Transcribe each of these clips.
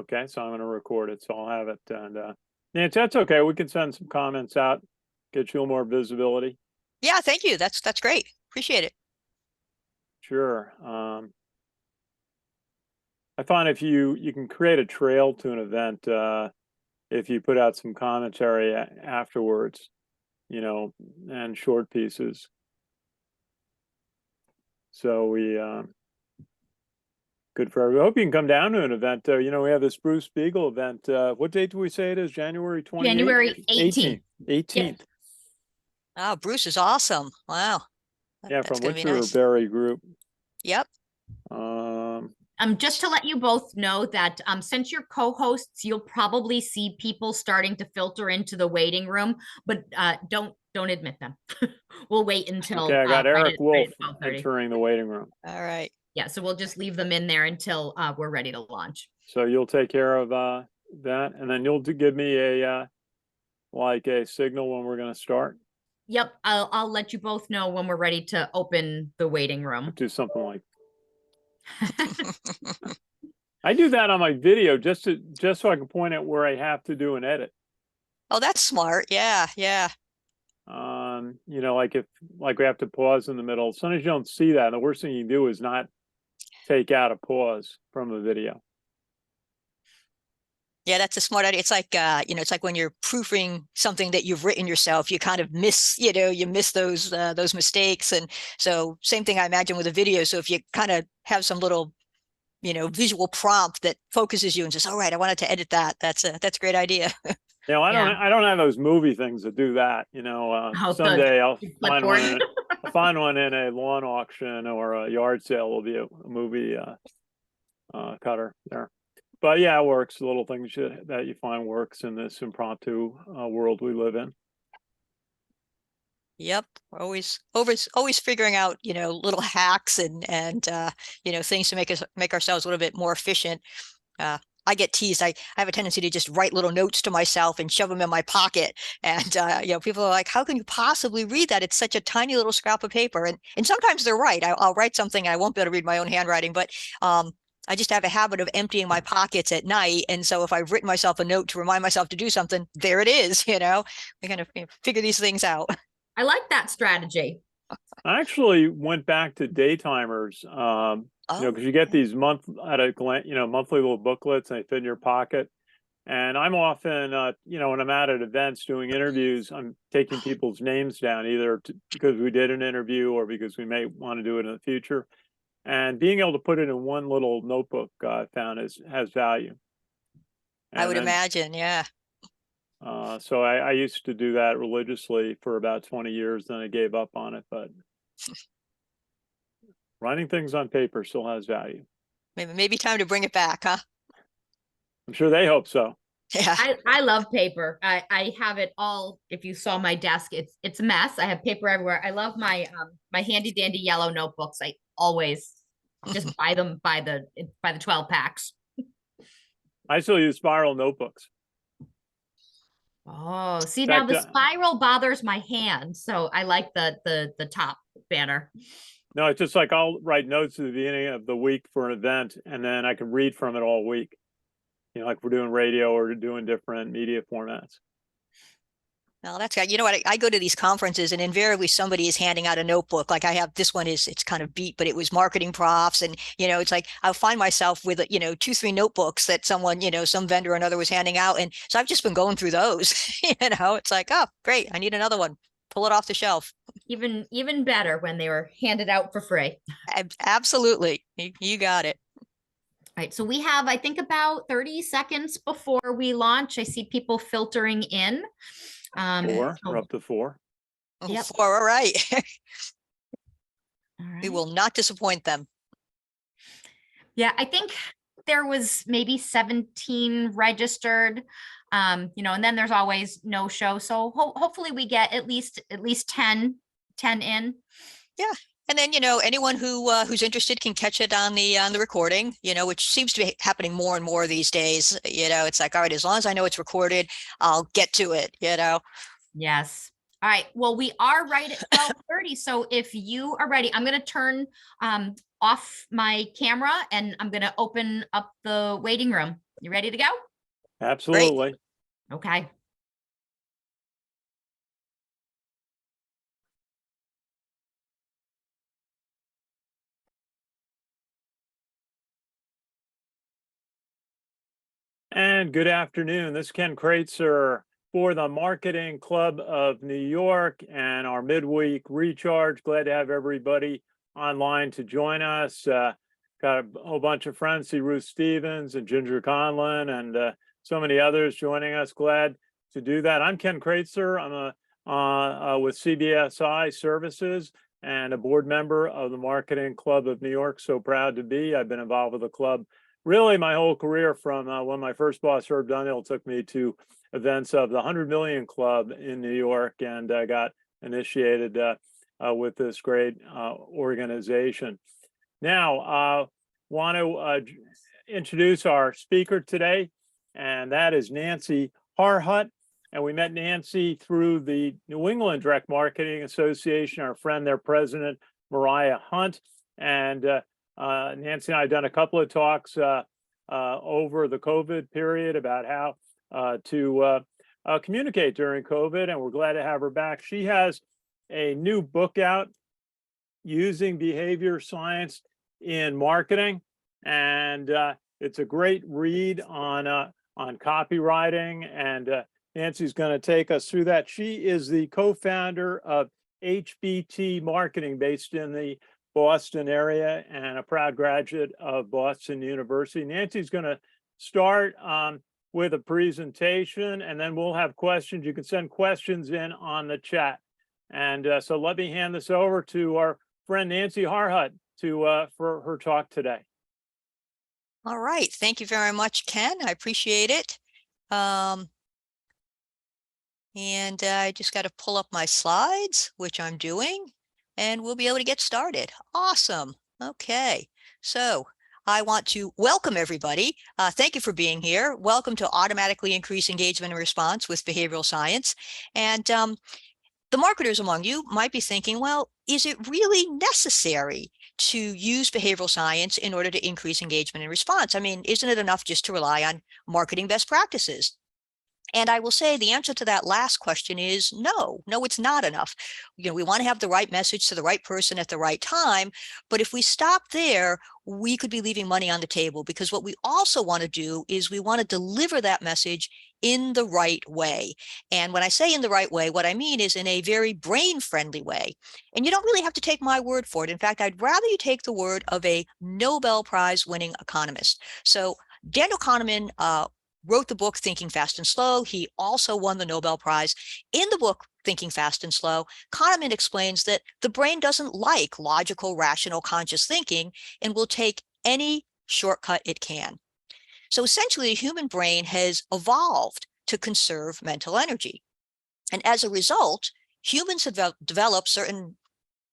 Okay, so I'm going to record it, so I'll have it. And Nancy, that's okay. We can send some comments out, get you more visibility. Yeah, thank you. That's great. Appreciate it. Sure. I find if you can create a trail to an event, if you put out some commentary afterwards, and short pieces. So we good for everyone. I hope you can come down to an event. We have this Bruce Biegel event. What date do we say it is? January 28th? January 18th. 18th. Oh, Bruce is awesome. Wow. Yeah, from Winterberry Group. Yep. Just to let you both know that since you're co-hosts, you'll probably see people starting to filter into the waiting room, but don't admit them. We'll wait until. Okay, I got Eric Wolf entering the waiting room. All right. Yeah, so we'll just leave them in there until we're ready to launch. So you'll take care of that, and then you'll give me a signal when we're going to start. Yep, I'll let you both know when we're ready to open the waiting room. Do something like. I do that on my video just so I can point out where I have to do an edit. Oh, that's smart. Yeah, yeah. Like we have to pause in the middle. Sometimes you don't see that. The worst thing you can do is not take out a pause from a video. Yeah, that's a smart idea. It's like, it's like when you're proofing something that you've written yourself, you kind of miss, you miss those mistakes. And so same thing I imagine with a video. So if you kind of have some little, visual prompt that focuses you and says, all right, I wanted to edit that. That's a great idea. I don't have those movie things that do that. Someday I'll find one in a lawn auction or a yard sale. Will be a movie cutter there. But yeah, it works. Little things that you find works in this impromptu world we live in. Yep, always figuring out little hacks and things to make ourselves a little bit more efficient. I get teased. I have a tendency to just write little notes to myself and shove them in my pocket. And, people are like, how can you possibly read that? It's such a tiny little scrap of paper. And sometimes they're right. I'll write something. I won't be able to read my own handwriting, but I just have a habit of emptying my pockets at night. And so if I've written myself a note to remind myself to do something, there it is. We kind of figure these things out. I like that strategy. I actually went back to daytimers, because you get these monthly little booklets and they fit in your pocket. And I'm often, when I'm out at events doing interviews, I'm taking people's names down, either because we did an interview or because we may want to do it in the future. And being able to put it in one little notebook, I found has value. And I would imagine, yeah. So I used to do that religiously for about 20 years, then I gave up on it, but writing things on paper still has value. Maybe time to bring it back, huh? I'm sure they hope so. Yeah. I love paper. I have it all. If you saw my desk, it's a mess. I have paper everywhere. I love my my handy dandy yellow notebooks. I always just buy them by the 12 packs. I still use spiral notebooks. Oh, see, now the spiral bothers my hand, so I like the top banner. No, it's just like I'll write notes at the beginning of the week for an event, and then I can read from it all week. Like we're doing radio or doing different media formats. Well, that's good. You know what? I go to these conferences and invariably somebody is handing out a notebook. Like I have this one it's kind of beat, but it was marketing profs. And, it's like I'll find myself with, 2-3 notebooks that someone, some vendor or another was handing out. And so I've just been going through those, it's like, oh, great. I need another one. Pull it off the shelf. Even better when they were handed out for free. Absolutely. You got it. All right. So we have, I think, about 30 seconds before we launch. I see people filtering in. 4, we're up to 4. Yep. 4, all right. All right. We will not disappoint them. Yeah, I think there was maybe 17 registered, and then there's always no show. So hopefully we get at least 10 in. Yeah. And then, anyone who's interested can catch it on the recording, which seems to be happening more and more these days. It's like, all right, as long as I know it's recorded, I'll get to it, Yes. All right. Well, we are right at 12:30. So if you are ready, I'm going to turn off my camera and I'm going to open up the waiting room. You ready to go? Absolutely. Okay. And good afternoon. This is Ken Kraetzer for the Marketing Club of New York and our midweek recharge. Glad to have everybody online to join us. Got a whole bunch of friends, see Ruth Stevens and Ginger Conlon and so many others joining us. Glad to do that. I'm Ken Kraetzer. I'm with CBSI Services and a board member of the Marketing Club of New York. So proud to be. I've been involved with the club really my whole career, from when my first boss, Herb Dunhill, took me to events of the 100 Million Club in New York, and I got initiated with this great organization. Now, want to introduce our speaker today, and that is Nancy Harhut. And we met Nancy through the New England Direct Marketing Association, our friend, their president, Mariah Hunt. And Nancy and I have done a couple of talks over the COVID period about how to communicate during COVID, and we're glad to have her back. She has a new book out, Using Behavior Science in Marketing, and it's a great read on copywriting, and Nancy's going to take us through that. She is the co-founder of HBT Marketing, based in the Boston area, and a proud graduate of Boston University. Nancy's going to start with a presentation, and then we'll have questions. You can send questions in on the chat. And so let me hand this over to our friend Nancy Harhut for her talk today. All right. Thank you very much, Ken. I appreciate it. And I just got to pull up my slides, which I'm doing, and we'll be able to get started. Awesome. Okay. So I want to welcome everybody. Thank you for being here. Welcome to Automatically Increase Engagement and Response with Behavioral Science. And the marketers among you might be thinking, well, is it really necessary to use behavioral science in order to increase engagement and response? I mean, isn't it enough just to rely on marketing best practices? And I will say the answer to that last question is no, it's not enough. You know, we want to have the right message to the right person at the right time. But if we stop there, we could be leaving money on the table, because what we also want to do is we want to deliver that message in the right way. And when I say in the right way, what I mean is in a very brain-friendly way. And you don't really have to take my word for it. In fact, I'd rather you take the word of a Nobel Prize-winning economist. So Daniel Kahneman wrote the book Thinking Fast and Slow. He also won the Nobel Prize. In the book Thinking Fast and Slow, Kahneman explains that the brain doesn't like logical, rational, conscious thinking and will take any shortcut it can. So essentially, the human brain has evolved to conserve mental energy. And as a result, humans have developed certain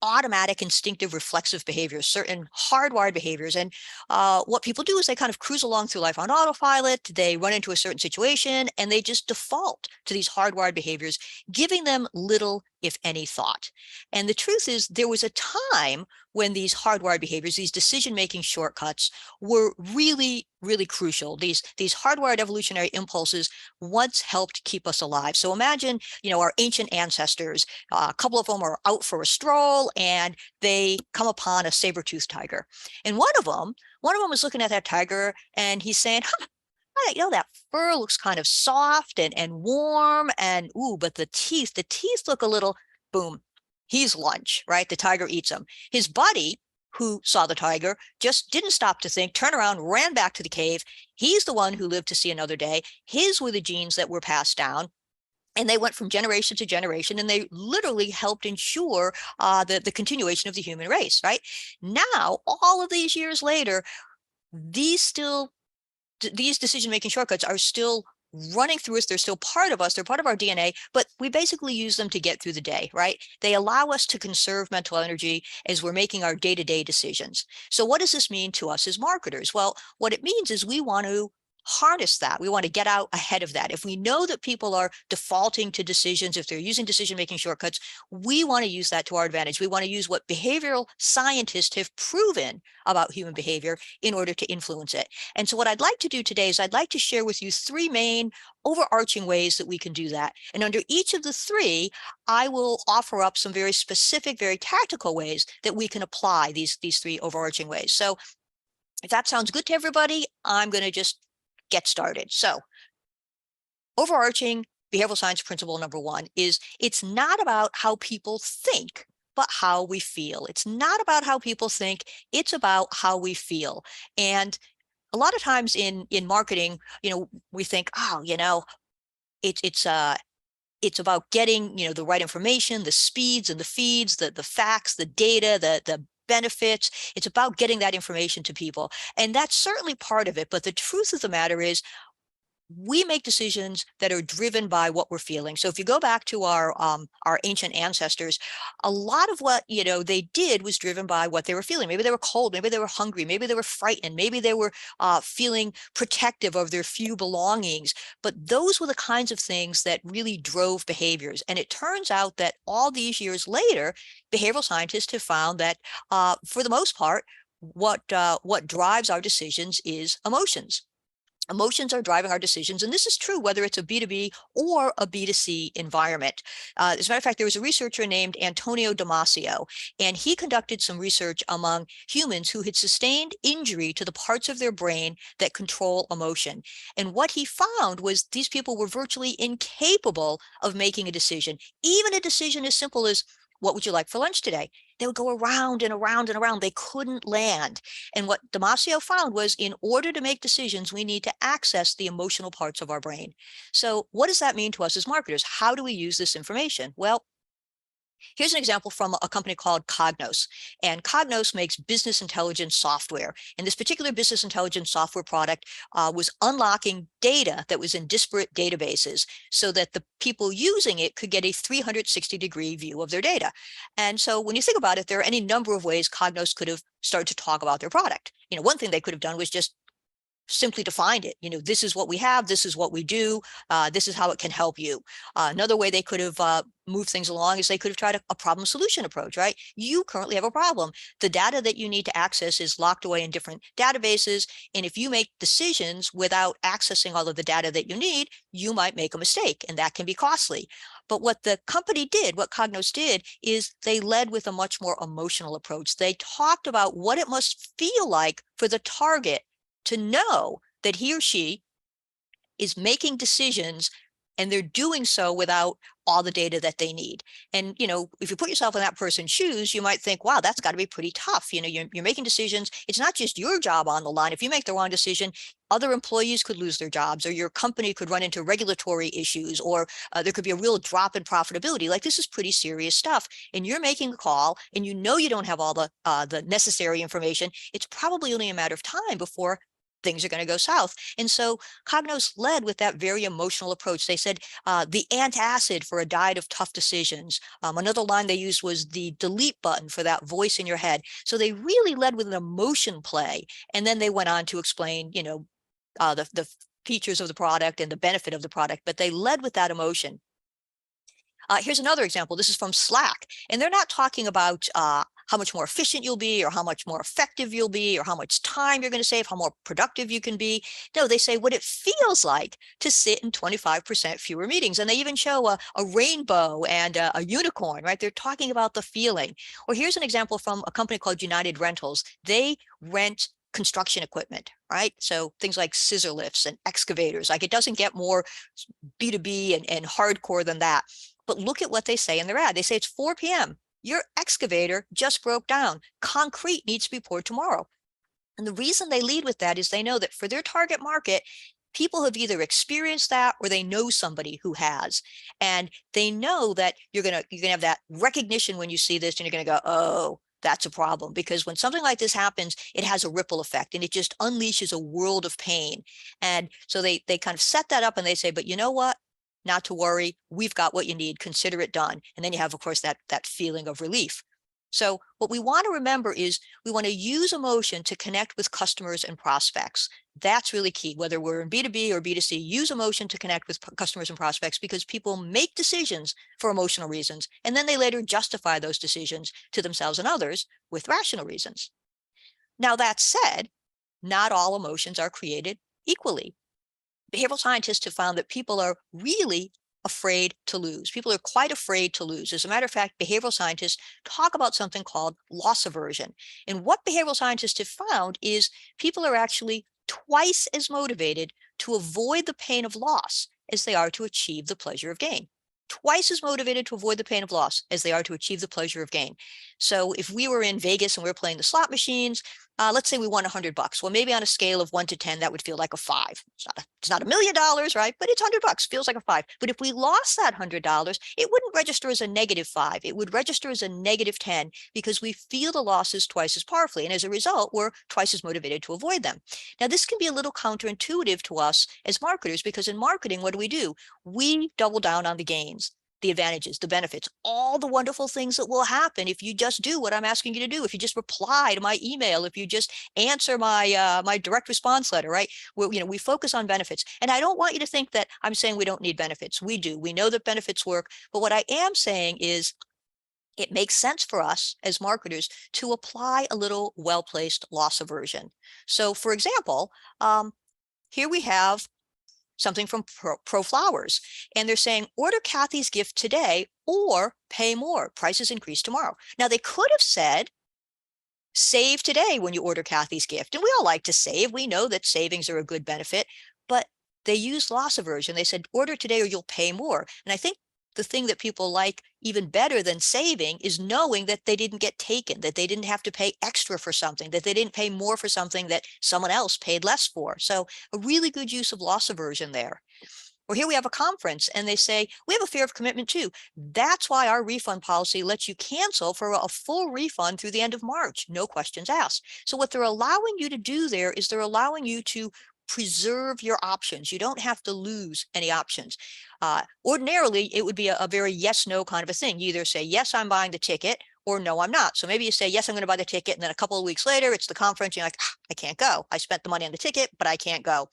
automatic, instinctive, reflexive behaviors, certain hardwired behaviors. And what people do is they kind of cruise along through life on autopilot. They run into a certain situation and they just default to these hardwired behaviors, giving them little, if any, thought. And the truth is, there was a time when these hardwired behaviors, these decision-making shortcuts, were really, really crucial. These hardwired evolutionary impulses once helped keep us alive. So imagine, our ancient ancestors. A couple of them are out for a stroll, and they come upon a saber-toothed tiger. And one of them was looking at that tiger, and he's saying, that fur looks kind of soft and warm, and but the teeth look a little, boom, he's lunch, right? The tiger eats him. His buddy, who saw the tiger, just didn't stop to think, turned around, ran back to the cave. He's the one who lived to see another day. His were the genes that were passed down. And they went from generation to generation, and they literally helped ensure the continuation of the human race, right? Now, all of these years later, these decision-making shortcuts are still running through us. They're still part of us. They're part of our DNA, but we basically use them to get through the day, right? They allow us to conserve mental energy as we're making our day-to-day decisions. So what does this mean to us as marketers? Well, what it means is we want to harness that. We want to get out ahead of that. If we know that people are defaulting to decisions, if they're using decision-making shortcuts, we want to use that to our advantage. We want to use what behavioral scientists have proven about human behavior in order to influence it. And so what I'd like to do today is I'd like to share with you three main overarching ways that we can do that. And under each of the three, I will offer up some very specific, very tactical ways that we can apply these three overarching ways. So if that sounds good to everybody, I'm going to just get started. So overarching behavioral science principle number one is it's not about how people think, but how we feel. It's not about how people think, it's about how we feel. And a lot of times in marketing, we think, oh, it's about getting, the right information, the speeds and the feeds, the facts, the data, the benefits. It's about getting that information to people. And that's certainly part of it. But the truth of the matter is we make decisions that are driven by what we're feeling. So if you go back to our ancient ancestors, a lot of what they did was driven by what they were feeling. Maybe they were cold, maybe they were hungry, maybe they were frightened, maybe they were feeling protective of their few belongings. But those were the kinds of things that really drove behaviors. And it turns out that all these years later, behavioral scientists have found that for the most part, what drives our decisions is emotions. Emotions are driving our decisions, and this is true whether it's a B2B or a B2C environment. As a matter of fact, there was a researcher named Antonio Damasio, and he conducted some research among humans who had sustained injury to the parts of their brain that control emotion. And what he found was these people were virtually incapable of making a decision, even a decision as simple as, what would you like for lunch today? They would go around and around and around. They couldn't land. And what Damasio found was in order to make decisions, we need to access the emotional parts of our brain. So what does that mean to us as marketers? How do we use this information? Well, here's an example from a company called Cognos. And Cognos makes business intelligence software. And this particular business intelligence software product was unlocking data that was in disparate databases so that the people using it could get a 360-degree view of their data. And so when you think about it, there are any number of ways Cognos could have started to talk about their product. One thing they could have done was just simply defined it. This is what we have, this is what we do, this is how it can help you. Another way they could have moved things along is they could have tried a problem solution approach, right? You currently have a problem. The data that you need to access is locked away in different databases. And if you make decisions without accessing all of the data that you need, you might make a mistake, and that can be costly. But what the company did, what Cognos did, is they led with a much more emotional approach. They talked about what it must feel like for the target to know that he or she is making decisions and they're doing so without all the data that they need. And, if you put yourself in that person's shoes, you might think, wow, that's got to be pretty tough. You're making decisions. It's not just your job on the line. If you make the wrong decision, other employees could lose their jobs, or your company could run into regulatory issues, or there could be a real drop in profitability. Like, this is pretty serious stuff. And you're making a call and you don't have all the necessary information. It's probably only a matter of time before things are going to go south. And so Cognos led with that very emotional approach. They said the antacid for a diet of tough decisions. Another line they used was the delete button for that voice in your head. So they really led with an emotion play. And then they went on to explain, the features of the product and the benefit of the product, but they led with that emotion. Here's another example. This is from Slack. And they're not talking about how much more efficient you'll be, or how much more effective you'll be, or how much time you're going to save, how more productive you can be. No, they say what it feels like to sit in 25% fewer meetings. And they even show a rainbow and a unicorn, right? They're talking about the feeling. Or here's an example from a company called United Rentals. They rent construction equipment, right? So things like scissor lifts and excavators. Like, it doesn't get more B2B and hardcore than that. But look at what they say in their ad. They say it's 4 p.m. Your excavator just broke down. Concrete needs to be poured tomorrow. And the reason they lead with that is they know that for their target market, people have either experienced that or they know somebody who has. And they know that you're gonna have that recognition when you see this, and you're gonna go, oh, that's a problem. Because when something like this happens, it has a ripple effect and it just unleashes a world of pain. And so they kind of set that up, and they say, but you know what? Not to worry, we've got what you need, consider it done. And then you have, of course, that feeling of relief. So what we want to remember is we want to use emotion to connect with customers and prospects. That's really key. Whether we're in B2B or B2C, use emotion to connect with customers and prospects, because people make decisions for emotional reasons, and then they later justify those decisions to themselves and others with rational reasons. Now, that said, not all emotions are created equally. Behavioral scientists have found that people are really afraid to lose. People are quite afraid to lose. As a matter of fact, behavioral scientists talk about something called loss aversion. And what behavioral scientists have found is people are actually twice as motivated to avoid the pain of loss as they are to achieve the pleasure of gain. Twice as motivated to avoid the pain of loss as they are to achieve the pleasure of gain. So if we were in Vegas and we were playing the slot machines, let's say we won $100. Well, maybe on a scale of 1 to 10, that would feel like a 5. It's not $1 million, right? But it's $100, feels like a 5. But if we lost that $100, it wouldn't register as a -5. It would register as a -10 because we feel the losses twice as powerfully. And as a result, we're twice as motivated to avoid them. Now, this can be a little counterintuitive to us as marketers, because in marketing, what do? We double down on the gains, the advantages, the benefits, all the wonderful things that will happen if you just do what I'm asking you to do. If you just reply to my email, if you just answer my my direct response letter, right? We focus on benefits. And I don't want you to think that I'm saying we don't need benefits. We do. We know that benefits work. But what I am saying is it makes sense for us as marketers to apply a little well-placed loss aversion. So for example, here we have something from Pro Flowers, and they're saying, order Kathy's gift today or pay more. Prices increase tomorrow. Now, they could have said, save today when you order Kathy's gift. And we all like to save. We know that savings are a good benefit, but they used loss aversion. They said, order today or you'll pay more. And I think the thing that people like even better than saving is knowing that they didn't get taken, that they didn't have to pay extra for something, that they didn't pay more for something that someone else paid less for. So a really good use of loss aversion there. Or here we have a conference and they say, we have a fear of commitment too. That's why our refund policy lets you cancel for a full refund through the end of March, no questions asked. So what they're allowing you to do there is they're allowing you to preserve your options. You don't have to lose any options. Ordinarily, it would be a very yes-no kind of a thing. You either say, yes, I'm buying the ticket, or no, I'm not. So maybe you say, yes, I'm going to buy the ticket. And then a couple of weeks later, it's the conference. You're like, I can't go. I spent the money on the ticket, but I can't go.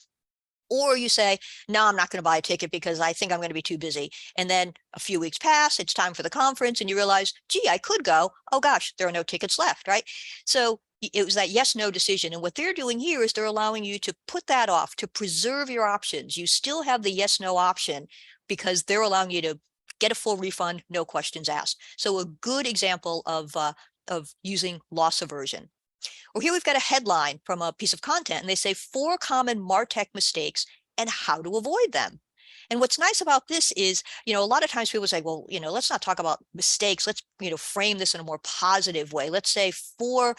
Or you say, no, I'm not going to buy a ticket because I think I'm going to be too busy. And then a few weeks pass, it's time for the conference, and you realize, gee, I could go. Oh gosh, there are no tickets left, right? So it was that yes-no decision. And what they're doing here is they're allowing you to put that off, to preserve your options. You still have the yes-no option because they're allowing you to get a full refund, no questions asked. So a good example of using loss aversion. Well, here we've got a headline from a piece of content, and they say 4 common martech mistakes and how to avoid them. And what's nice about this is, a lot of times people say, well, let's not talk about mistakes. Let's, frame this in a more positive way. Let's say 4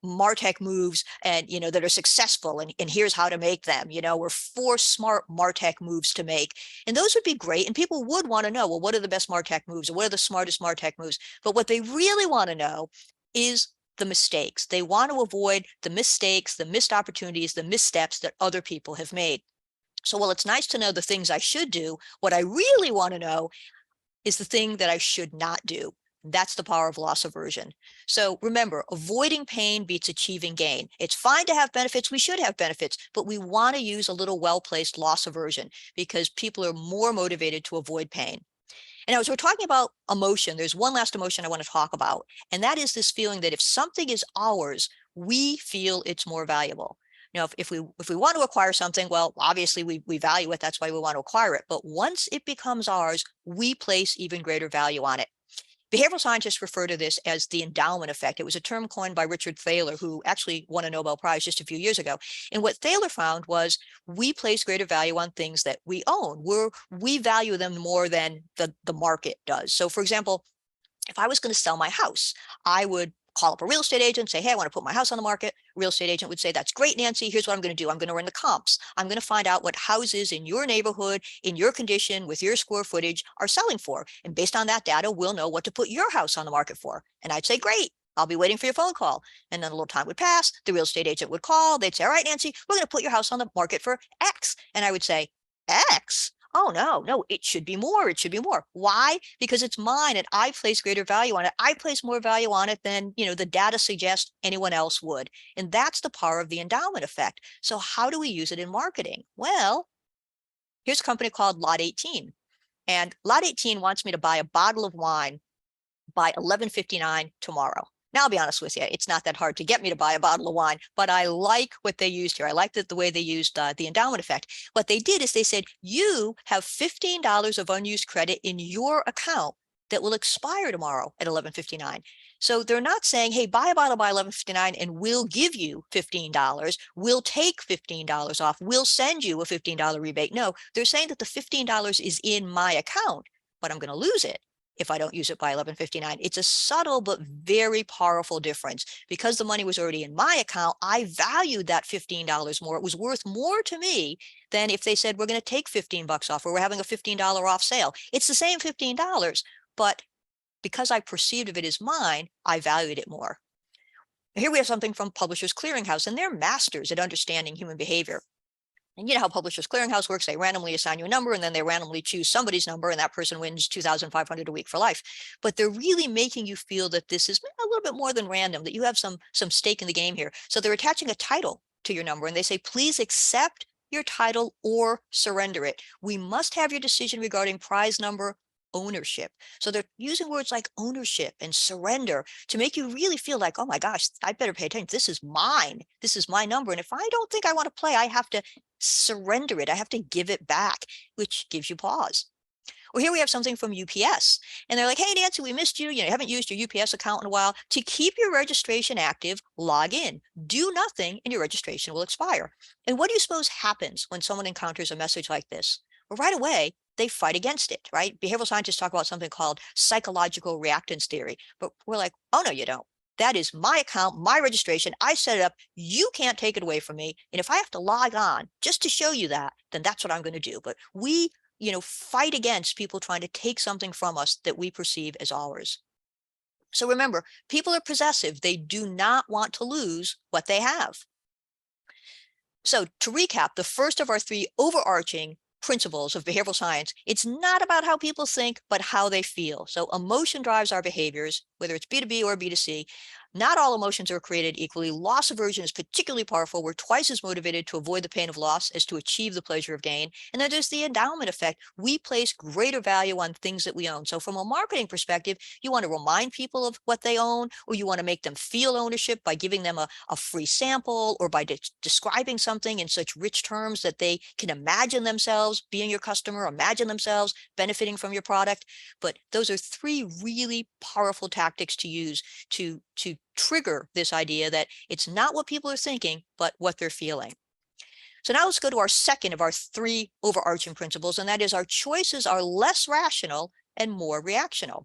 martech moves and, that are successful. And here's how to make them, or 4 smart martech moves to make. And those would be great. And people would want to know, well, what are the best martech moves? Or what are the smartest martech moves? But what they really want to know is the mistakes. They want to avoid the mistakes, the missed opportunities, the missteps that other people have made. So while it's nice to know the things I should do, what I really want to know is the thing that I should not do. That's the power of loss aversion. So remember, avoiding pain beats achieving gain. It's fine to have benefits. We should have benefits, but we want to use a little well-placed loss aversion because people are more motivated to avoid pain. And as we're talking about emotion, there's one last emotion I want to talk about, and that is this feeling that if something is ours, we feel it's more valuable. If we want to acquire something, well, obviously we value it. That's why we want to acquire it. But once it becomes ours, we place even greater value on it. Behavioral scientists refer to this as the endowment effect. It was a term coined by Richard Thaler, who actually won a Nobel Prize just a few years ago. And what Thaler found was we place greater value on things that we own. We value them more than the market does. So for example, if I was going to sell my house, I would call up a real estate agent, say, hey, I want to put my house on the market. Real estate agent would say, that's great, Nancy. Here's what I'm going to do. I'm going to run the comps. I'm going to find out what houses in your neighborhood, in your condition, with your square footage are selling for. And based on that data, we'll know what to put your house on the market for. And I'd say, great. I'll be waiting for your phone call. And then a little time would pass. The real estate agent would call. They'd say, all right, Nancy, we're going to put your house on the market for X. And I would say, X? oh, no, it should be more. It should be more. Why? Because it's mine and I place greater value on it. I place more value on it than, the data suggests anyone else would. And that's the power of the endowment effect. So how do we use it in marketing? Well, here's a company called Lot 18. And Lot 18 wants me to buy a bottle of wine by 11:59 tomorrow. Now, I'll be honest with you, it's not that hard to get me to buy a bottle of wine, but I like what they used here. I like the way they used the endowment effect. What they did is they said, you have $15 of unused credit in your account that will expire tomorrow at 11:59. So they're not saying, hey, buy a bottle by 11:59 and we'll give you $15. We'll take $15 off. We'll send you a $15 rebate. No, they're saying that the $15 is in my account, but I'm going to lose it if I don't use it by 11:59. It's a subtle but very powerful difference. Because the money was already in my account, I valued that $15 more. It was worth more to me than if they said, we're going to take $15 off, or we're having a $15 off sale. It's the same $15, but because I perceived of it as mine, I valued it more. Here we have something from Publishers Clearinghouse, and they're masters at understanding human behavior. And you know how Publishers Clearinghouse works. They randomly assign you a number, and then they randomly choose somebody's number, and that person wins $2,500 a week for life. But they're really making you feel that this is a little bit more than random, that you have some stake in the game here. So they're attaching a title to your number, and they say, please accept your title or surrender it. We must have your decision regarding prize number ownership. So they're using words like ownership and surrender to make you really feel like, oh my gosh, I better pay attention. This is mine. This is my number. And if I don't think I want to play, I have to surrender it. I have to give it back, which gives you pause. Well, here we have something from UPS, and they're like, hey, Nancy, we missed you. You haven't used your UPS account in a while. To keep your registration active, log in. Do nothing, and your registration will expire. And what do you suppose happens when someone encounters a message like this? Well, right away, they fight against it, right? Behavioral scientists talk about something called psychological reactance theory, but we're like, oh, no, you don't. That is my account, my registration. I set it up. You can't take it away from me. And if I have to log on just to show you that, then that's what I'm going to do. But we, fight against people trying to take something from us that we perceive as ours. So remember, people are possessive. They do not want to lose what they have. So to recap, the first of our three overarching principles of behavioral science, it's not about how people think, but how they feel. So emotion drives our behaviors, whether it's B2B or B2C. Not all emotions are created equally. Loss aversion is particularly powerful. We're twice as motivated to avoid the pain of loss as to achieve the pleasure of gain. And then there's the endowment effect. We place greater value on things that we own. So from a marketing perspective, you want to remind people of what they own, or you want to make them feel ownership by giving them a free sample, or by describing something in such rich terms that they can imagine themselves being your customer, imagine themselves benefiting from your product. But those are three really powerful tactics to use to trigger this idea that it's not what people are thinking, but what they're feeling. So now let's go to our second of our three overarching principles, and that is our choices are less rational and more reactional.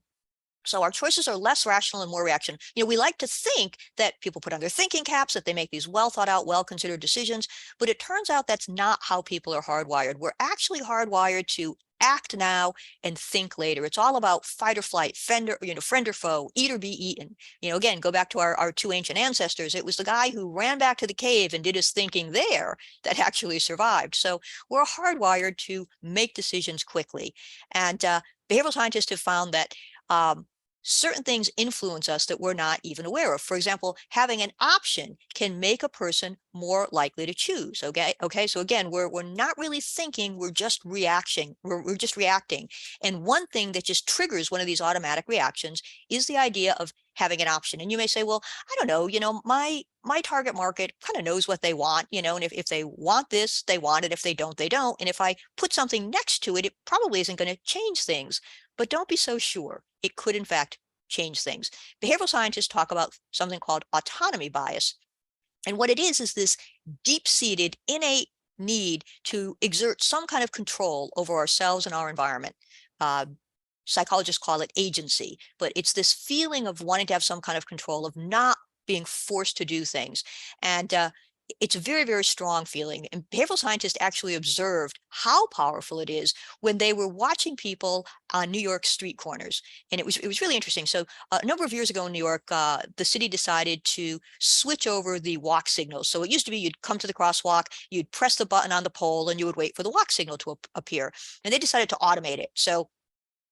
So our choices are less rational and more reaction. We like to think that people put on their thinking caps, that they make these well thought out, well considered decisions, but it turns out that's not how people are hardwired. We're actually hardwired to act now and think later. It's all about fight or flight, friend or foe, eat or be eaten. Again, go back to our two ancient ancestors. It was the guy who ran back to the cave and did his thinking there that actually survived. So we're hardwired to make decisions quickly. And behavioral scientists have found that certain things influence us that we're not even aware of. For example, having an option can make a person more likely to choose. Okay. So again, we're not really thinking, we're just reacting. We're just reacting. And one thing that just triggers one of these automatic reactions is the idea of having an option. And you may say, well, I don't know, my target market kind of knows what they want, and if they want this, they want it. If they don't, they don't. And if I put something next to it, it probably isn't going to change things. But don't be so sure. It could, in fact, change things. Behavioral scientists talk about something called autonomy bias. And what it is this deep-seated, innate need to exert some kind of control over ourselves and our environment. Psychologists call it agency, but it's this feeling of wanting to have some kind of control, of not being forced to do things. And it's a very, very strong feeling. And behavioral scientists actually observed how powerful it is when they were watching people on New York street corners. And it was really interesting. So a number of years ago in New York, the city decided to switch over the walk signals. So it used to be you'd come to the crosswalk, you'd press the button on the pole, and you would wait for the walk signal to appear. And they decided to automate it. So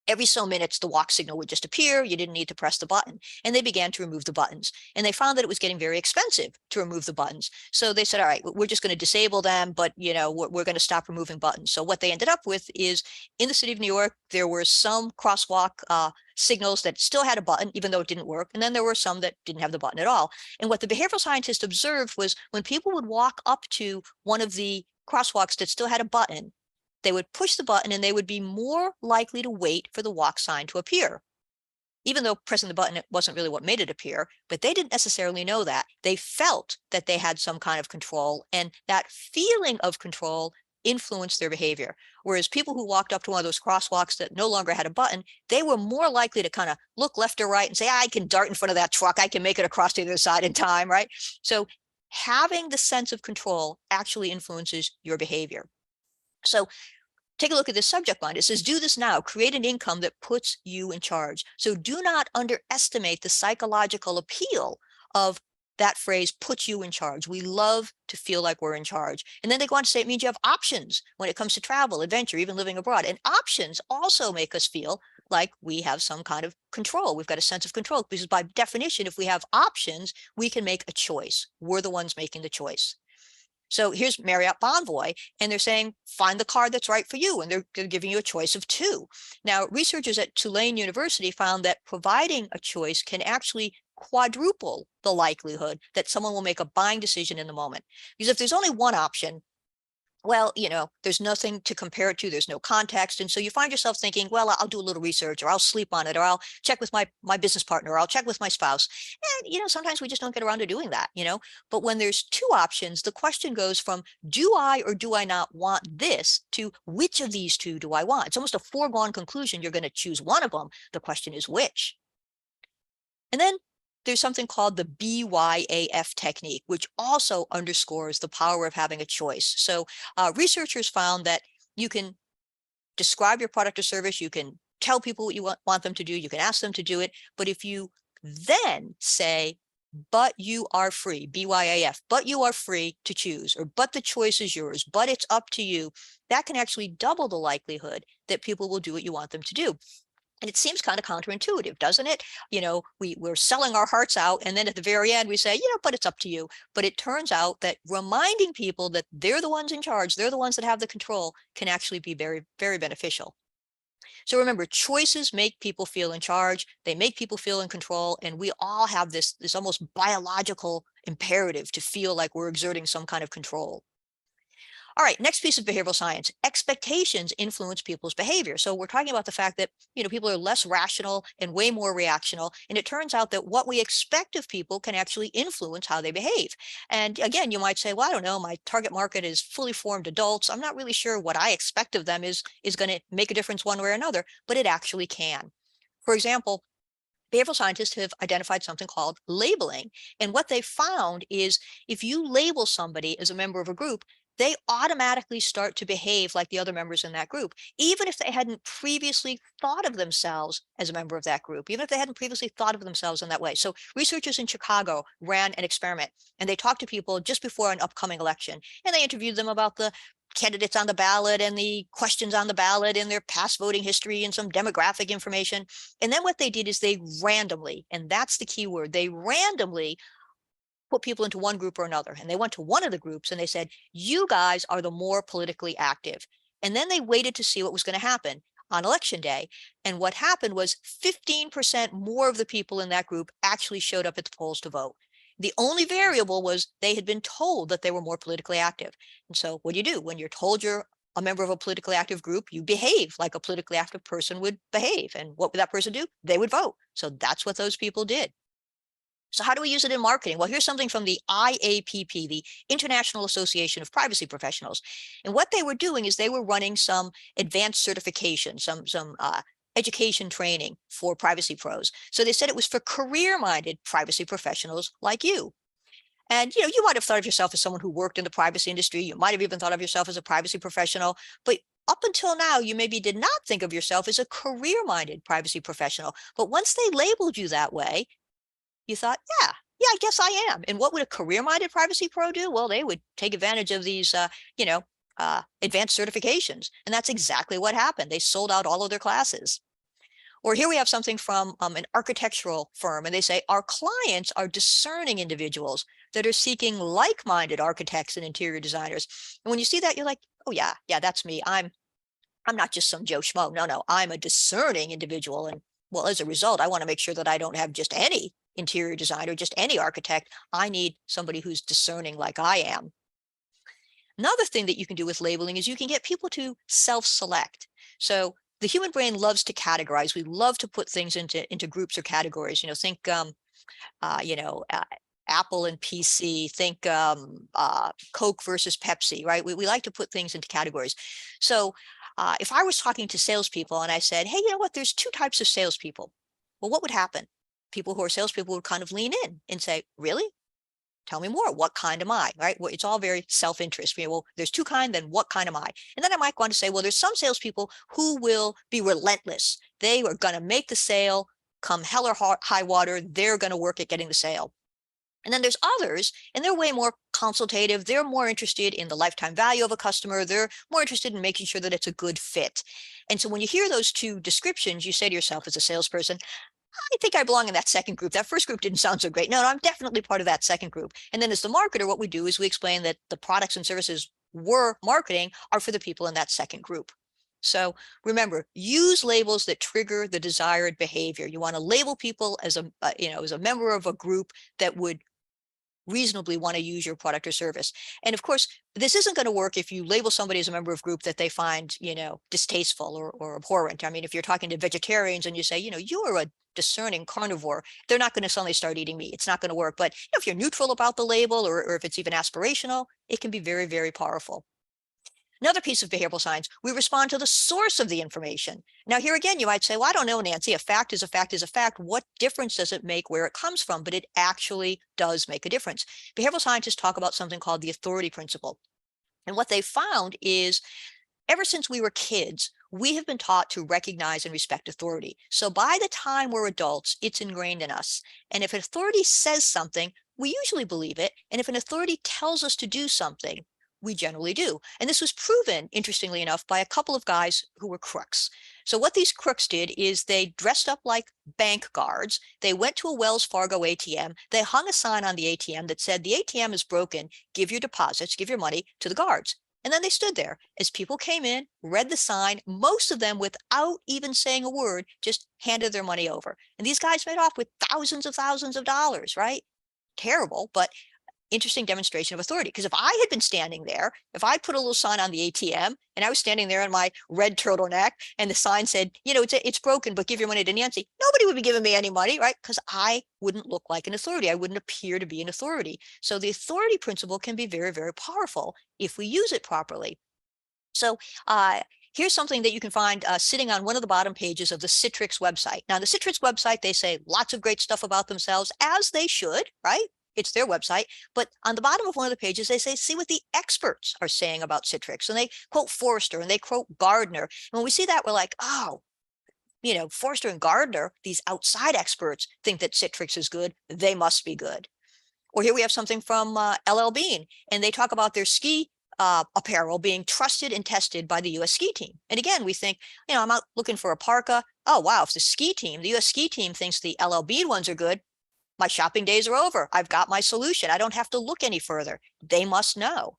every so minutes, the walk signal would just appear. You didn't need to press the button. And they began to remove the buttons. And they found that it was getting very expensive to remove the buttons. So they said, all right, we're just going to disable them, but we're going to stop removing buttons. So what they ended up with is in the city of New York, there were some crosswalk signals that still had a button, even though it didn't work. And then there were some that didn't have the button at all. And what the behavioral scientist observed was when people would walk up to one of the crosswalks that still had a button, they would push the button and they would be more likely to wait for the walk sign to appear. Even though pressing the button wasn't really what made it appear, but they didn't necessarily know that. They felt that they had some kind of control, and that feeling of control influenced their behavior. Whereas people who walked up to one of those crosswalks that no longer had a button, they were more likely to kind of look left or right and say, I can dart in front of that truck. I can make it across to the other side in time, right? So having the sense of control actually influences your behavior. So take a look at this subject line. It says, do this now, create an income that puts you in charge. So do not underestimate the psychological appeal of that phrase, put you in charge. We love to feel like we're in charge. And then they go on to say it means you have options when it comes to travel, adventure, even living abroad. And options also make us feel like we have some kind of control. We've got a sense of control because by definition, if we have options, we can make a choice. We're the ones making the choice. So here's Marriott Bonvoy, and they're saying, find the card that's right for you. And they're giving you a choice of 2. Now, researchers at Tulane University found that providing a choice can actually quadruple the likelihood that someone will make a buying decision in the moment. Because if there's only one option, well, there's nothing to compare it to. There's no context. And so you find yourself thinking, well, I'll do a little research, or I'll sleep on it, or I'll check with my business partner, or I'll check with my spouse. And, sometimes we just don't get around to doing that, But when there's 2 options, the question goes from do I or do I not want this to which of these 2 do I want? It's almost a foregone conclusion. You're going to choose one of them. The question is which. And then there's something called the Byaf technique, which also underscores the power of having a choice. So researchers found that you can describe your product or service, you can tell people what you want them to do, you can ask them to do it, but if you then say, but you are free, BYAF, but you are free to choose, or but the choice is yours, but it's up to you, that can actually double the likelihood that people will do what you want them to do. And it seems kind of counterintuitive, doesn't it? We're selling our hearts out, and then at the very end we say, but it's up to you. But it turns out that reminding people that they're the ones in charge, they're the ones that have the control, can actually be very, very beneficial. So remember, choices make people feel in charge. They make people feel in control. And we all have this almost biological imperative to feel like we're exerting some kind of control. All right, next piece of behavioral science, expectations influence people's behavior. So we're talking about the fact that, people are less rational and way more reactional. And it turns out that what we expect of people can actually influence how they behave. And again, you might say, well, I don't know, my target market is fully formed adults. I'm not really sure what I expect of them is going to make a difference one way or another, but it actually can. For example, behavioral scientists have identified something called labeling. And what they found is if you label somebody as a member of a group, they automatically start to behave like the other members in that group, even if they hadn't previously thought of themselves as a member of that group, even if they hadn't previously thought of themselves in that way. So researchers in Chicago ran an experiment, and they talked to people just before an upcoming election, and they interviewed them about the candidates on the ballot and the questions on the ballot and their past voting history and some demographic information. And then what they did is they randomly, and that's the key word, they randomly put people into one group or another. And they went to one of the groups and they said, you guys are the more politically active. And then they waited to see what was going to happen on election day. And what happened was 15% more of the people in that group actually showed up at the polls to vote. The only variable was they had been told that they were more politically active. And so what do? When you're told you're a member of a politically active group, you behave like a politically active person would behave. And what would that person do? They would vote. So that's what those people did. So how do we use it in marketing? Well, here's something from the IAPP, the International Association of Privacy Professionals. And what they were doing is they were running some advanced certification, some education training for privacy pros. So they said it was for career-minded privacy professionals like you. And, you know, you might have thought of yourself as someone who worked in the privacy industry. You might have even thought of yourself as a privacy professional, but up until now, you maybe did not think of yourself as a career-minded privacy professional. But once they labeled you that way, you thought, yeah, I guess I am. And what would a career-minded privacy pro do? Well, they would take advantage of these, advanced certifications. And that's exactly what happened. They sold out all of their classes. Or here we have something from an architectural firm, and they say, our clients are discerning individuals that are seeking like-minded architects and interior designers. And when you see that, you're like, oh yeah, that's me. I'm not just some Joe Schmo. No, I'm a discerning individual. And well, as a result, I want to make sure that I don't have just any interior designer, just any architect. I need somebody who's discerning like I am. Another thing that you can do with labeling is you can get people to self-select. So the human brain loves to categorize. We love to put things into groups or categories. You know, think, Apple and PC. Think Coke versus Pepsi, right? We like to put things into categories. So if I was talking to salespeople and I said, hey, you know what? There's two types of salespeople. Well, what would happen? People who are salespeople would kind of lean in and say, really? Tell me more. What kind am I? Right? Well, it's all very self-interest. Well, there's two kinds, then what kind am I? And then I might want to say, well, there's some salespeople who will be relentless. They are going to make the sale come hell or high water. They're going to work at getting the sale. And then there's others, and they're way more consultative. They're more interested in the lifetime value of a customer. They're more interested in making sure that it's a good fit. And so when you hear those two descriptions, you say to yourself as a salesperson, I think I belong in that second group. That first group didn't sound so great. No, I'm definitely part of that second group. And then as the marketer, what we do is we explain that the products and services we're marketing are for the people in that second group. So remember, use labels that trigger the desired behavior. You want to label people as a member of a group that would reasonably want to use your product or service. And of course, this isn't going to work if you label somebody as a member of a group that they find, distasteful or abhorrent. I mean, if you're talking to vegetarians and you say, you are a discerning carnivore, they're not going to suddenly start eating meat. It's not going to work. But if you're neutral about the label or if it's even aspirational, it can be very, very powerful. Another piece of behavioral science, we respond to the source of the information. Now, here again, you might say, well, I don't know, Nancy, a fact is a fact is a fact. What difference does it make where it comes from? But it actually does make a difference. Behavioral scientists talk about something called the authority principle. And what they found is ever since we were kids, we have been taught to recognize and respect authority. So by the time we're adults, it's ingrained in us. And if an authority says something, we usually believe it. And if an authority tells us to do something, we generally do. And this was proven, interestingly enough, by a couple of guys who were crooks. So what these crooks did is they dressed up like bank guards. They went to a Wells Fargo ATM. They hung a sign on the ATM that said, the ATM is broken. Give your deposits, give your money to the guards. And then they stood there as people came in, read the sign, most of them without even saying a word, just handed their money over. And these guys made off with thousands of dollars, right? Terrible, but interesting demonstration of authority. Because if I had been standing there, if I put a little sign on the ATM and I was standing there in my red turtleneck and the sign said, it's broken, but give your money to Nancy, nobody would be giving me any money, right? Because I wouldn't look like an authority. I wouldn't appear to be an authority. So the authority principle can be very, very powerful if we use it properly. So here's something that you can find sitting on one of the bottom pages of the Citrix website. Now, the Citrix website, they say lots of great stuff about themselves, as they should, right? It's their website. But on the bottom of one of the pages, they say, see what the experts are saying about Citrix. And they quote Forrester and they quote Gardner. And when we see that, we're like, oh, Forrester and Gardner, these outside experts, think that Citrix is good. They must be good. Or here we have something from LL Bean, and they talk about their ski apparel being trusted and tested by the U.S. ski team. And again, we think, I'm out looking for a parka. Oh, wow, if the U.S. ski team thinks the LL Bean ones are good, my shopping days are over. I've got my solution. I don't have to look any further. They must know.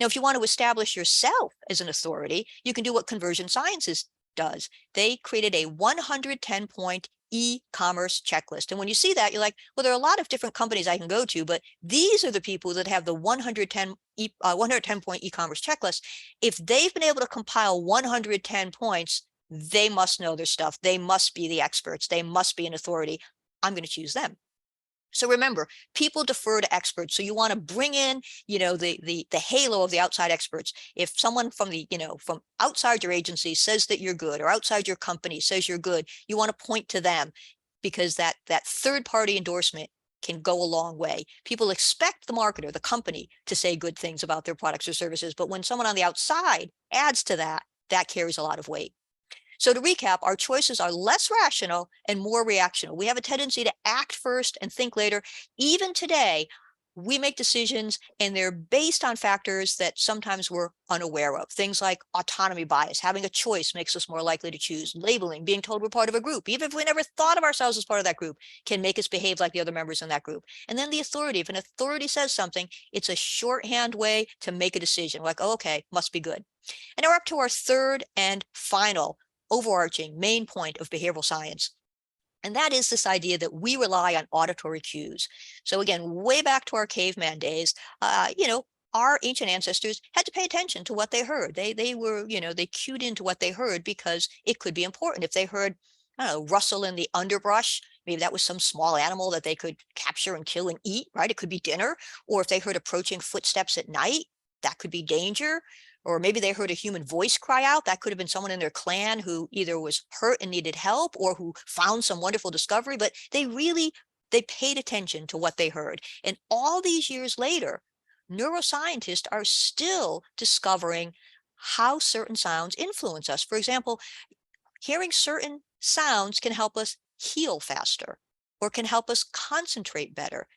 Now, if you want to establish yourself as an authority, you can do what Conversion Sciences does. They created a 110-point e-commerce checklist. And when you see that, you're like, well, there are a lot of different companies I can go to, but these are the people that have the 110-point e-commerce checklist. If they've been able to compile 110 points, they must know their stuff. They must be the experts. They must be an authority. I'm going to choose them. So remember, people defer to experts. So you want to bring in, the halo of the outside experts. If someone from from outside your agency says that you're good, or outside your company says you're good, you want to point to them, because that third party endorsement can go a long way. People expect the marketer, the company, to say good things about their products or services, but when someone on the outside adds to that, that carries a lot of weight. So to recap, our choices are less rational and more reactional. We have a tendency to act first and think later. Even today, we make decisions and they're based on factors that sometimes we're unaware of. Things like autonomy bias, having a choice makes us more likely to choose. Labeling, being told we're part of a group, even if we never thought of ourselves as part of that group, can make us behave like the other members in that group. And then the authority, if an authority says something, it's a shorthand way to make a decision, like, oh, okay, must be good. And now we're up to our third and final overarching main point of behavioral science. And that is this idea that we rely on auditory cues. So again, way back to our caveman days, our ancient ancestors had to pay attention to what they heard. They were, they cued into what they heard because it could be important. If they heard, I don't know, rustle in the underbrush, maybe that was some small animal that they could capture and kill and eat, right? It could be dinner. Or if they heard approaching footsteps at night, that could be danger. Or maybe they heard a human voice cry out. That could have been someone in their clan who either was hurt and needed help or who found some wonderful discovery, but they paid attention to what they heard. And all these years later, neuroscientists are still discovering how certain sounds influence us. For example, hearing certain sounds can help us heal faster or can help us concentrate better,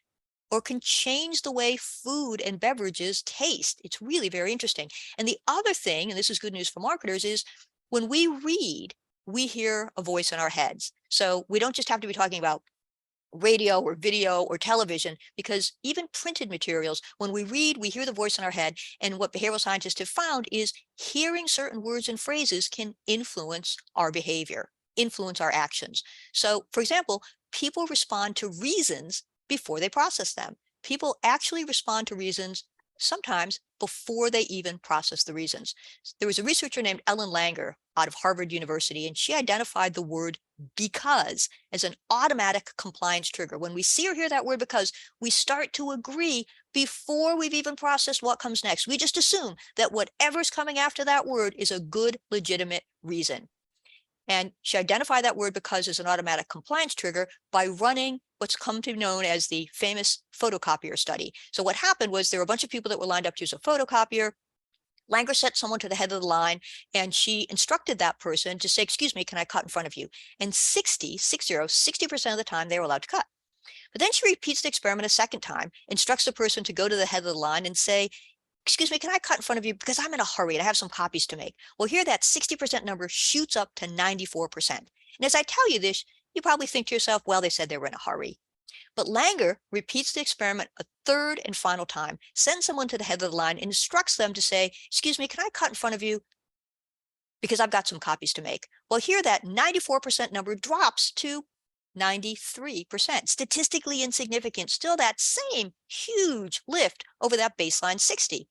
or can change the way food and beverages taste. It's really very interesting. And the other thing, and this is good news for marketers, is when we read, we hear a voice in our heads. So we don't just have to be talking about radio or video or television, because even printed materials, when we read, we hear the voice in our head. And what behavioral scientists have found is hearing certain words and phrases can influence our behavior, influence our actions. So for example, people respond to reasons before they process them. People actually respond to reasons sometimes before they even process the reasons. There was a researcher named Ellen Langer out of Harvard University, and she identified the word because as an automatic compliance trigger. When we see or hear that word because, we start to agree before we've even processed what comes next. We just assume that whatever's coming after that word is a good, legitimate reason. And she identified that word because as an automatic compliance trigger by running what's come to be known as the famous photocopier study. So what happened was there were a bunch of people that were lined up to use a photocopier. Langer set someone to the head of the line, and she instructed that person to say, excuse me, can I cut in front of you? And 60% of the time they were allowed to cut. But then she repeats the experiment a second time, instructs the person to go to the head of the line and say, excuse me, can I cut in front of you because I'm in a hurry and I have some copies to make? Well, here that 60% number shoots up to 94%. And as I tell you this, you probably think to yourself, well, they said they were in a hurry. But Langer repeats the experiment a third and final time, sends someone to the head of the line and instructs them to say, excuse me, can I cut in front of you because I've got some copies to make? Well, here that 94% number drops to 93%, statistically insignificant, still that same huge lift over that baseline 60.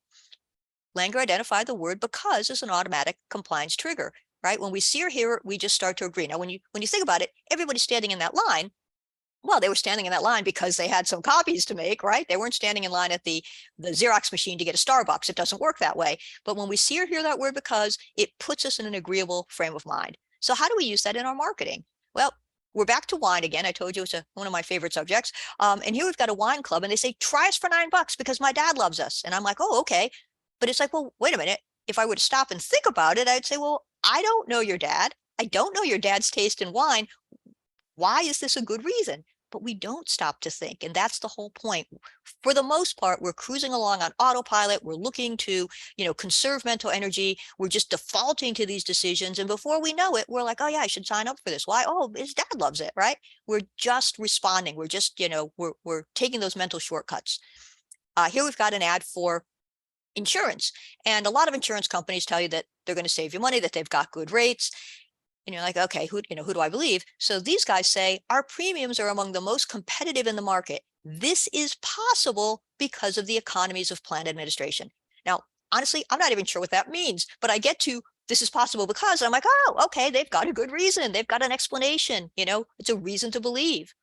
Langer identified the word because as an automatic compliance trigger, right? When we see or hear it, we just start to agree. Now, when you think about it, everybody standing in that line, well, they were standing in that line because they had some copies to make, right? They weren't standing in line at the Xerox machine to get a Starbucks. It doesn't work that way. But when we see or hear that word because, it puts us in an agreeable frame of mind. So how do we use that in our marketing? Well, we're back to wine again. I told you it's one of my favorite subjects. And here we've got a wine club and they say, try us for $9 because my dad loves us. And I'm like, oh, okay. But it's like, well, wait a minute. If I were to stop and think about it, I'd say, well, I don't know your dad. I don't know your dad's taste in wine. Why is this a good reason? But we don't stop to think. And that's the whole point. For the most part, we're cruising along on autopilot. We're looking to, conserve mental energy. We're just defaulting to these decisions. And before we know it, we're like, oh yeah, I should sign up for this. Why? Oh, his dad loves it, right? We're just responding. We're just, we're taking those mental shortcuts. Here we've got an ad for insurance. And a lot of insurance companies tell you that they're going to save you money, that they've got good rates. And you're like, okay, who do I believe? So these guys say our premiums are among the most competitive in the market. This is possible because of the economies of plan administration. Now, honestly, I'm not even sure what that means, but I get to this is possible because I'm like, oh, okay, they've got a good reason. They've got an explanation. It's a reason to believe.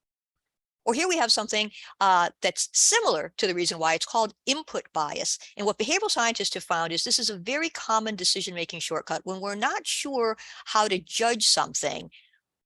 Or here we have something that's similar to the reason why. It's called input bias. And what behavioral scientists have found is this is a very common decision-making shortcut. When we're not sure how to judge something,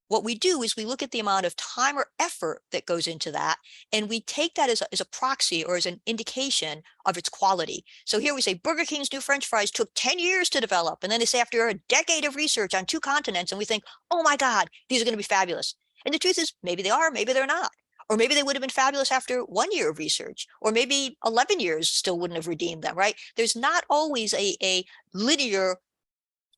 what we do is we look at the amount of time or effort that goes into that, and we take that as a proxy or as an indication of its quality. So here we say Burger King's new French fries took 10 years to develop. And then they say after a decade of research on 2 continents, and we think, oh my God, these are going to be fabulous. And the truth is, maybe they are, maybe they're not. Or maybe they would have been fabulous after 1 year of research, or maybe 11 years still wouldn't have redeemed them, right? There's not always a linear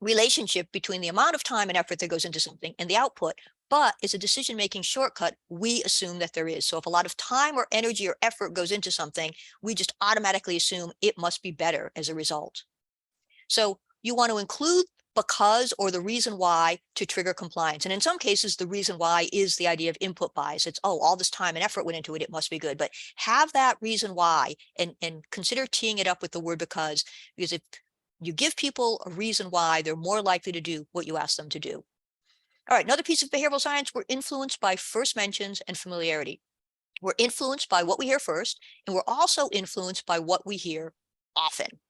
relationship between the amount of time and effort that goes into something and the output, but as a decision-making shortcut, we assume that there is. So if a lot of time or energy or effort goes into something, we just automatically assume it must be better as a result. So you want to include because or the reason why to trigger compliance. And in some cases, the reason why is the idea of input bias. It's, oh, all this time and effort went into it, it must be good. But have that reason why and consider teeing it up with the word because if you give people a reason why, they're more likely to do what you ask them to do. All right, another piece of behavioral science, we're influenced by first mentions and familiarity. We're influenced by what we hear first, and we're also influenced by what we hear often.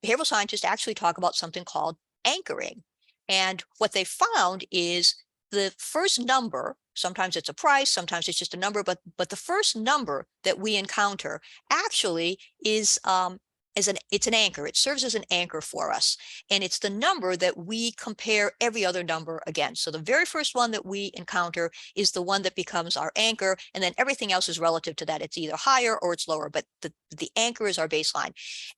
Behavioral scientists actually talk about something called anchoring. And what they found is the first number, sometimes it's a price, sometimes it's just a number, but the first number that we encounter actually is it's an anchor. It serves as an anchor for us. And it's the number that we compare every other number against. So the very first one that we encounter is the one that becomes our anchor. And then everything else is relative to that. It's either higher or it's lower, but the anchor is our baseline.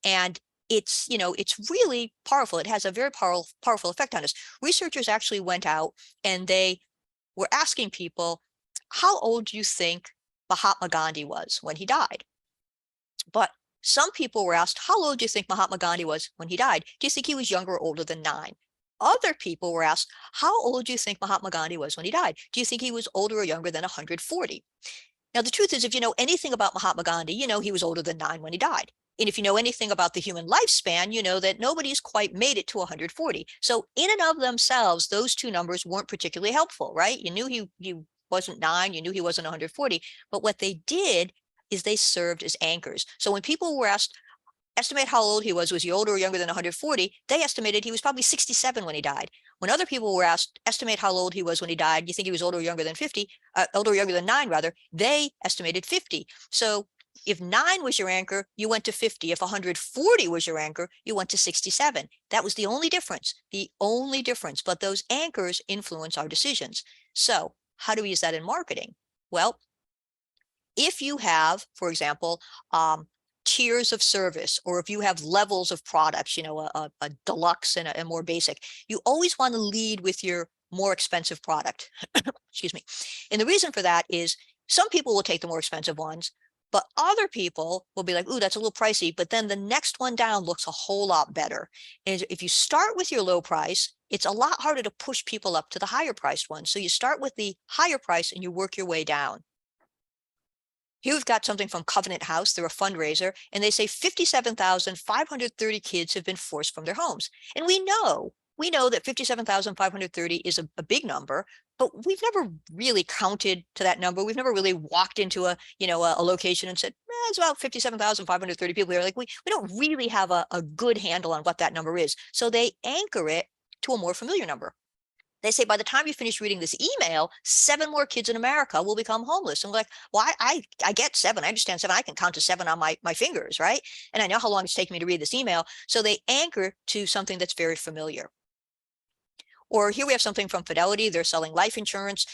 And it's, it's really powerful. It has a very powerful effect on us. Researchers actually went out and they were asking people, how old do you think Mahatma Gandhi was when he died? But some people were asked, how old do you think Mahatma Gandhi was when he died? Do you think he was younger or older than 9? Other people were asked, how old do you think Mahatma Gandhi was when he died? Do you think he was older or younger than 140? Now, the truth is, if you know anything about Mahatma Gandhi, you know he was older than 9 when he died. And if you know anything about the human lifespan, you know that nobody's quite made it to 140. So in and of themselves, those two numbers weren't particularly helpful, right? You knew he wasn't 9, you knew he wasn't 140, but what they did is they served as anchors. So when people were asked, estimate how old he was he older or younger than 140, they estimated he was probably 67 when he died. When other people were asked, estimate how old he was when he died, you think he was older or younger than 50, older or younger than 9 rather, they estimated 50. So if 9 was your anchor, you went to 50. If 140 was your anchor, you went to 67. That was the only difference, but those anchors influence our decisions. So how do we use that in marketing? Well, if you have, for example, tiers of service, or if you have levels of products, a deluxe and a more basic, you always want to lead with your more expensive product. Excuse me. And the reason for that is some people will take the more expensive ones, but other people will be like, ooh, that's a little pricey. But then the next one down looks a whole lot better. And if you start with your low price, it's a lot harder to push people up to the higher priced one. So you start with the higher price and you work your way down. Here we've got something from Covenant House. They're a fundraiser, and they say 57,530 kids have been forced from their homes. And we know that 57,530 is a big number, but we've never really counted to that number. We've never really walked into a location and said, it's about 57,530 people here. Like we don't really have a good handle on what that number is. So they anchor it to a more familiar number. They say by the time you finish reading this email, 7 more kids in America will become homeless. And we're like, well, I get 7. I understand 7. I can count to 7 on my fingers, right? And I know how long it's taken me to read this email. So they anchor to something that's very familiar. Or here we have something from Fidelity. They're selling life insurance.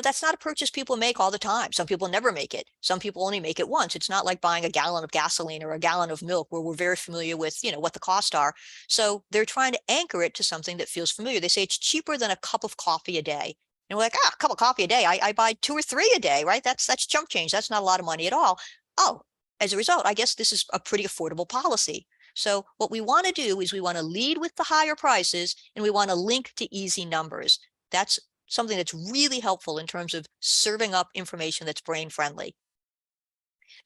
That's not a purchase people make all the time. Some people never make it. Some people only make it once. It's not like buying a gallon of gasoline or a gallon of milk where we're very familiar with, what the costs are. So they're trying to anchor it to something that feels familiar. They say it's cheaper than a cup of coffee a day. And we're like, a cup of coffee a day. I buy 2 or 3 a day, right? That's chump change. That's not a lot of money at all. Oh, as a result, I guess this is a pretty affordable policy. So what we want to do is we want to lead with the higher prices and we want to link to easy numbers. That's something that's really helpful in terms of serving up information that's brain friendly.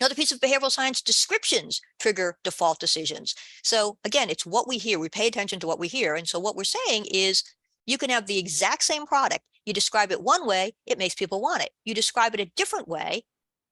Another piece of behavioral science, descriptions trigger default decisions. So again, it's what we hear. We pay attention to what we hear. And so what we're saying is you can have the exact same product. You describe it one way, it makes people want it. You describe it a different way,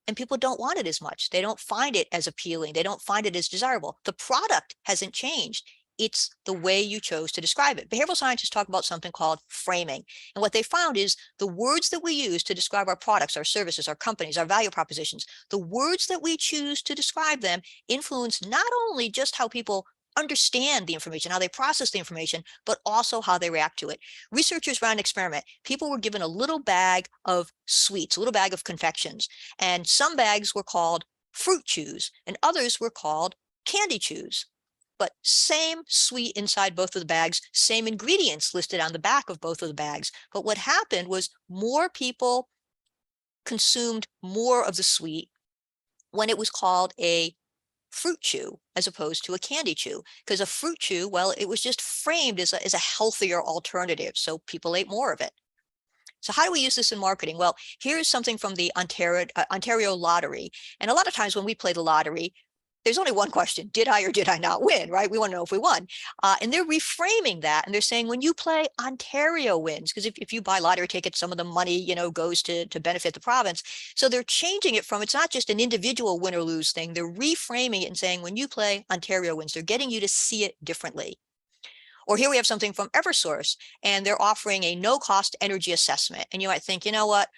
and people don't want it as much. They don't find it as appealing. They don't find it as desirable. The product hasn't changed. It's the way you chose to describe it. Behavioral scientists talk about something called framing. And what they found is the words that we use to describe our products, our services, our companies, our value propositions, the words that we choose to describe them influence not only just how people understand the information, how they process the information, but also how they react to it. Researchers ran an experiment. People were given a little bag of sweets, a little bag of confections, and some bags were called fruit chews and others were called candy chews. But same sweet inside both of the bags, same ingredients listed on the back of both of the bags. But what happened was more people consumed more of the sweet when it was called a fruit chew as opposed to a candy chew, because a fruit chew, well, it was just framed as a healthier alternative, so people ate more of it. So how do we use this in marketing? Well, here's something from the Ontario Lottery. And a lot of times when we play the lottery, there's only one question: did I or did I not win, right? We want to know if we won. And they're reframing that. And they're saying when you play, Ontario wins. Because if you buy lottery tickets, some of the money, goes to benefit the province. So they're changing it from, it's not just an individual win or lose thing. They're reframing it and saying when you play, Ontario wins. They're getting you to see it differently. Or here we have something from Eversource, and they're offering a no-cost energy assessment. And you might think, you know what?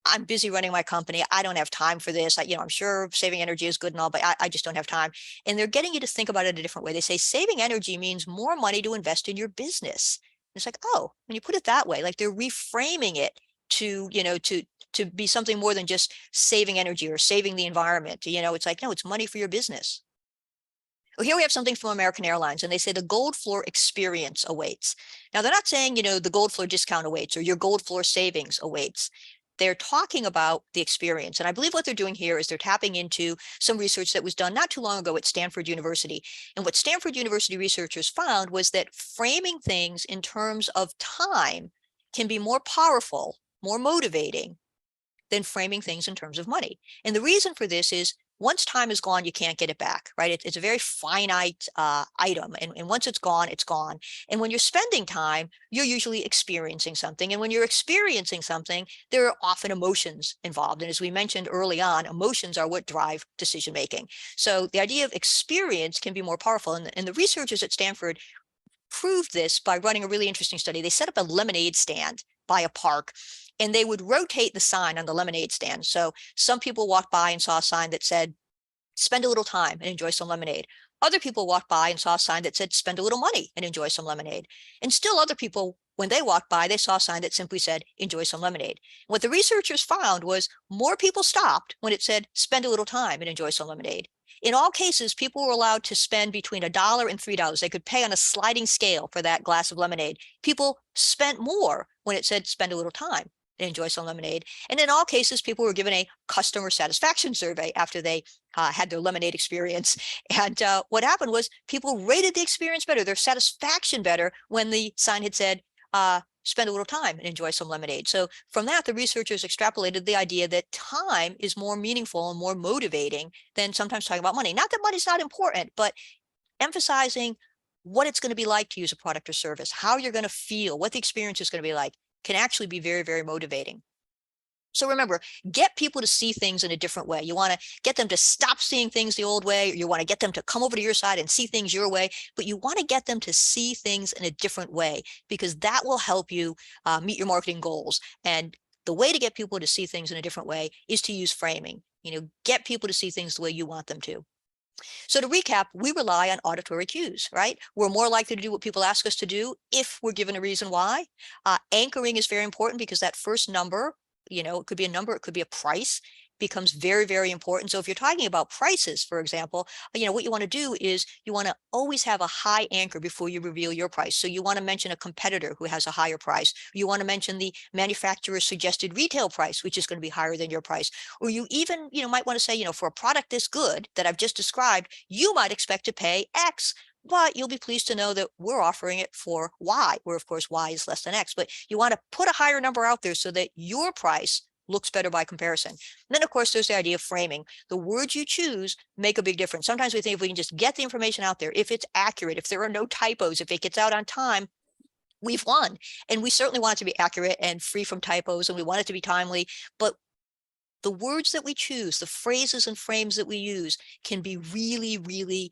I'm busy running my company. I don't have time for this. I'm sure saving energy is good and all, but I just don't have time. And they're getting you to think about it a different way. They say saving energy means more money to invest in your business. And it's like, oh, when you put it that way, like they're reframing it to, to be something more than just saving energy or saving the environment. It's like, no, it's money for your business. Well, here we have something from American Airlines, and they say the gold floor experience awaits. Now, they're not saying, the gold floor discount awaits or your gold floor savings awaits. They're talking about the experience. And I believe what they're doing here is they're tapping into some research that was done not too long ago at Stanford University. And what Stanford University researchers found was that framing things in terms of time can be more powerful, more motivating than framing things in terms of money. And the reason for this is once time is gone, you can't get it back, right? It's a very finite item. And once it's gone, it's gone. And when you're spending time, you're usually experiencing something. And when you're experiencing something, there are often emotions involved. And as we mentioned early on, emotions are what drive decision-making. So the idea of experience can be more powerful. And the researchers at Stanford proved this by running a really interesting study. They set up a lemonade stand by a park, and they would rotate the sign on the lemonade stand. So some people walked by and saw a sign that said, spend a little time and enjoy some lemonade. Other people walked by and saw a sign that said, spend a little money and enjoy some lemonade. And still other people, when they walked by, they saw a sign that simply said, enjoy some lemonade. What the researchers found was more people stopped when it said, spend a little time and enjoy some lemonade. In all cases, people were allowed to spend between $1 and $3. They could pay on a sliding scale for that glass of lemonade. People spent more when it said, spend a little time and enjoy some lemonade. And in all cases, people were given a customer satisfaction survey after they had their lemonade experience. And what happened was people rated the experience better, their satisfaction better, when the sign had said, spend a little time and enjoy some lemonade. So from that, the researchers extrapolated the idea that time is more meaningful and more motivating than sometimes talking about money. Not that money's not important, but emphasizing what it's going to be like to use a product or service, how you're going to feel, what the experience is going to be like, can actually be very, very motivating. So remember, get people to see things in a different way. You want to get them to stop seeing things the old way, or you want to get them to come over to your side and see things your way, but you want to get them to see things in a different way, because that will help you meet your marketing goals. And the way to get people to see things in a different way is to use framing. Get people to see things the way you want them to. So to recap, we rely on auditory cues, right? We're more likely to do what people ask us to do if we're given a reason why. Anchoring is very important, because that first number, it could be a number, it could be a price, becomes very, very important. So if you're talking about prices, for example, what you want to do is you want to always have a high anchor before you reveal your price. So you want to mention a competitor who has a higher price. You want to mention the manufacturer's suggested retail price, which is going to be higher than your price. Or you even, might want to say, for a product this good that I've just described, you might expect to pay X, but you'll be pleased to know that we're offering it for Y, where of course Y is less than X. But you want to put a higher number out there so that your price looks better by comparison. And then, of course, there's the idea of framing. The words you choose make a big difference. Sometimes we think if we can just get the information out there, if it's accurate, if there are no typos, if it gets out on time, we've won. And we certainly want it to be accurate and free from typos, and we want it to be timely. But the words that we choose, the phrases and frames that we use, can be really, really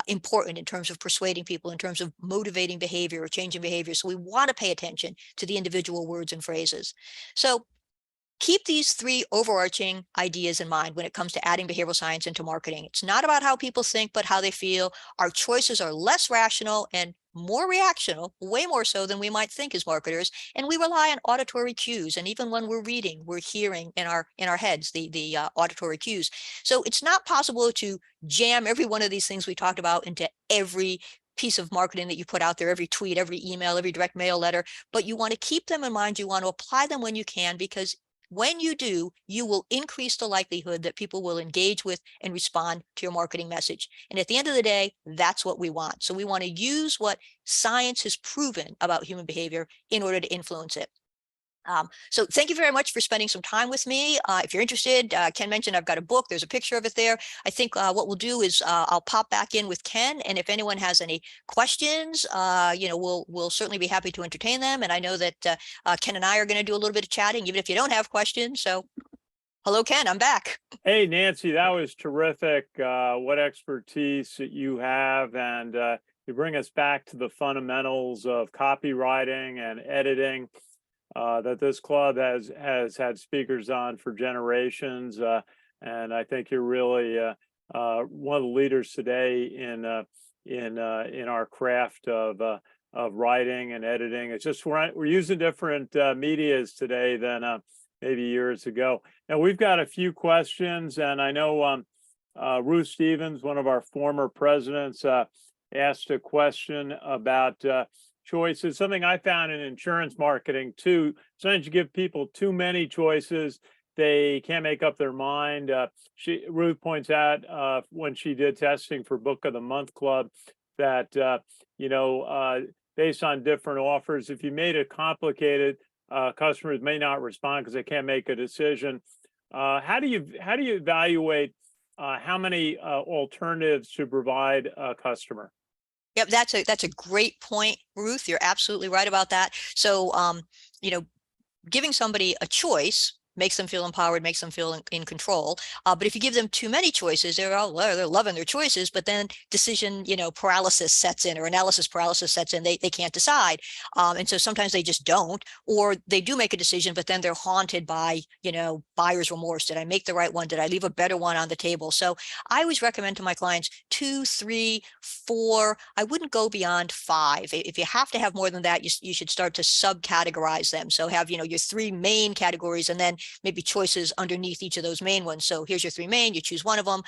important in terms of persuading people, in terms of motivating behavior or changing behavior. So we want to pay attention to the individual words and phrases. So keep these three overarching ideas in mind when it comes to adding behavioral science into marketing. It's not about how people think, but how they feel. Our choices are less rational and more reactional, way more so than we might think as marketers. And we rely on auditory cues. And even when we're reading, we're hearing in our heads the auditory cues. So it's not possible to jam every one of these things we talked about into every piece of marketing that you put out there, every tweet, every email, every direct mail letter, but you want to keep them in mind. You want to apply them when you can, because when you do, you will increase the likelihood that people will engage with and respond to your marketing message. And at the end of the day, that's what we want. So we want to use what science has proven about human behavior in order to influence it. So thank you very much for spending some time with me. If you're interested, Ken mentioned I've got a book. There's a picture of it there. I think what we'll do is I'll pop back in with Ken, and if anyone has any questions, we'll certainly be happy to entertain them. And I know that Ken and I are going to do a little bit of chatting, even if you don't have questions. So hello, Ken, I'm back. Hey, Nancy, that was terrific. What expertise that you have, and you bring us back to the fundamentals of copywriting and editing. That this club has had speakers on for generations, and I think you're really one of the leaders today in our craft of writing and editing. It's just we're using different medias today than maybe years ago. Now we've got a few questions, and I know Ruth Stevens, one of our former presidents, asked a question about choices. Something I found in insurance marketing too. Sometimes you give people too many choices, they can't make up their mind. Ruth points out when she did testing for Book of the Month Club that based on different offers, if you made it complicated, customers may not respond because they can't make a decision. How do you evaluate how many alternatives to provide a customer? Yep, that's a great point, Ruth. You're absolutely right about that. So, giving somebody a choice makes them feel empowered, makes them feel in control. But if you give them too many choices, they're loving their choices, but then decision, paralysis sets in, or analysis paralysis sets in. They can't decide. And so sometimes they just don't, or they do make a decision, but then they're haunted by, buyer's remorse. Did I make the right one? Did I leave a better one on the table? So I always recommend to my clients 2, 3, 4. I wouldn't go beyond 5. If you have to have more than that, you should start to subcategorize them. So have, your 3 main categories, and then maybe choices underneath each of those main ones. So here's your 3 main, you choose one of them.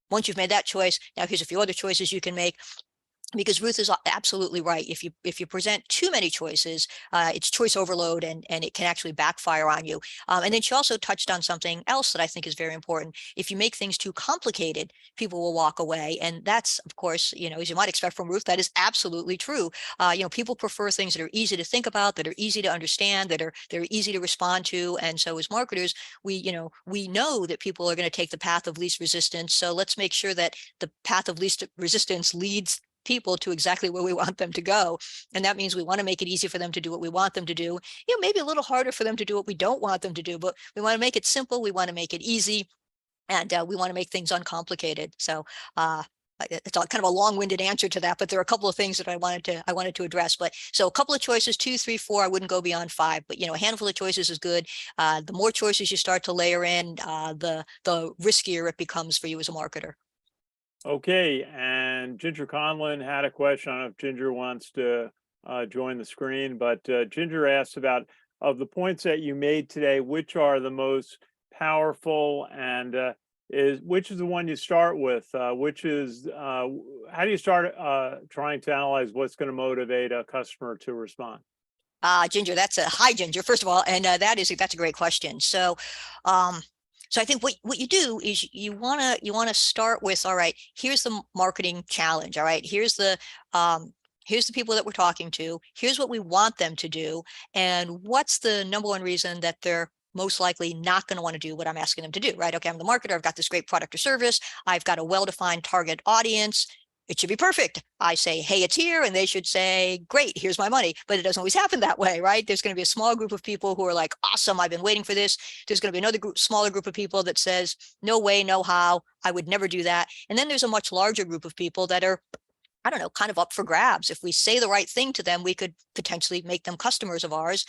Once you've made that choice, now here's a few other choices you can make. Because Ruth is absolutely right. If you present too many choices, it's choice overload, and it can actually backfire on you. And then she also touched on something else that I think is very important. If you make things too complicated, people will walk away. And that's, of course, as you might expect from Ruth, that is absolutely true. People prefer things that are easy to think about, that are easy to understand, they're easy to respond to. And so as marketers, we know that people are going to take the path of least resistance. So let's make sure that the path of least resistance leads people to exactly where we want them to go. And that means we want to make it easy for them to do what we want them to do. Maybe a little harder for them to do what we don't want them to do, but we want to make it simple. We want to make it easy, and we want to make things uncomplicated. So it's all kind of a long-winded answer to that, but there are a couple of things that I wanted to address. But so a couple of choices, 2, 3, 4, I wouldn't go beyond 5, but a handful of choices is good. The more choices you start to layer in, the riskier it becomes for you as a marketer. Okay, and Ginger Conlon had a question. I don't know if Ginger wants to join the screen, but Ginger asked about, of the points that you made today, which are the most powerful, and which is the one you start with? Which is how do you start trying to analyze what's going to motivate a customer to respond? Ginger, hi, Ginger, first of all, and that's a great question. So, so I think what you do is you wanna start with, all right, here's the marketing challenge. All right, here's the people that we're talking to. Here's what we want them to do, and what's the number one reason that they're most likely not going to want to do what I'm asking them to do. Right? Okay, I'm the marketer. I've got this great product or service. I've got a well-defined target audience. it should be perfect. I say, hey, it's here. And they should say, great, here's my money. But it doesn't always happen that way, right? There's going to be a small group of people who are like, awesome, I've been waiting for this. There's going to be another group, smaller group of people that says, no way, no how, I would never do that. And then there's a much larger group of people that are, I don't know, kind of up for grabs. If we say the right thing to them, we could potentially make them customers of ours,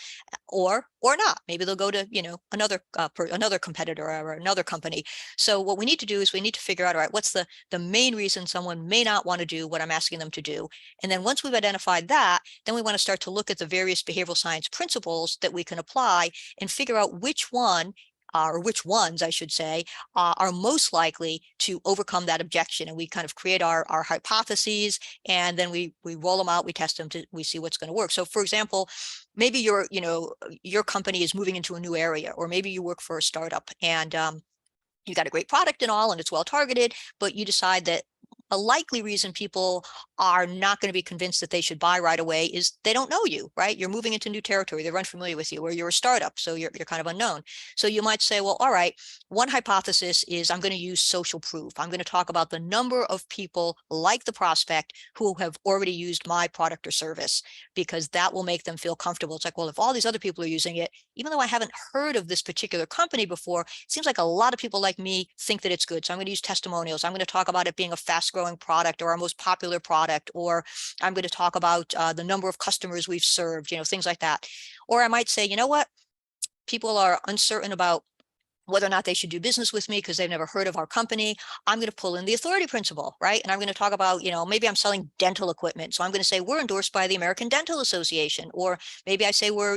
or not. Maybe they'll go to, another competitor or another company. So what we need to do is we need to figure out, all right, what's the main reason someone may not want to do what I'm asking them to do? And then once we've identified that, then we want to start to look at the various behavioral science principles that we can apply and figure out which one or which ones, I should say, are most likely to overcome that objection. And we kind of create our hypotheses, and then we roll them out, we test them, we see what's going to work. So for example, maybe your company is moving into a new area, or maybe you work for a startup and you got a great product and all, and it's well targeted, but you decide that a likely reason people are not going to be convinced that they should buy right away is they don't know you, right? You're moving into new territory. They're unfamiliar with you, or you're a startup, so you're kind of unknown. So you might say, well, all right, one hypothesis is I'm going to use social proof. I'm going to talk about the number of people like the prospect who have already used my product or service, because that will make them feel comfortable. It's like, well, if all these other people are using it, even though I haven't heard of this particular company before, it seems like a lot of people like me think that it's good. So I'm going to use testimonials. I'm going to talk about it being a fast-growing product, or our most popular product, or I'm going to talk about the number of customers we've served, things like that. Or I might say, you know what, people are uncertain about whether or not they should do business with me because they've never heard of our company. I'm going to pull in the authority principle, right? And I'm going to talk about, maybe I'm selling dental equipment. So I'm going to say we're endorsed by the American Dental Association, or maybe I say we're,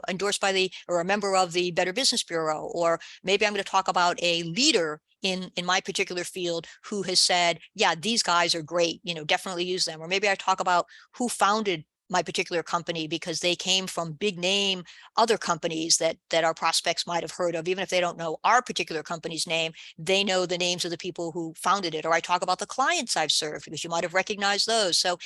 endorsed by or a member of the Better Business Bureau, or maybe I'm going to talk about a leader in my particular field who has said, yeah, these guys are great, definitely use them. Or maybe I talk about who founded my particular company because they came from big name other companies that our prospects might have heard of. Even if they don't know our particular company's name, they know the names of the people who founded it. Or I talk about the clients I've served because you might have recognized those. So,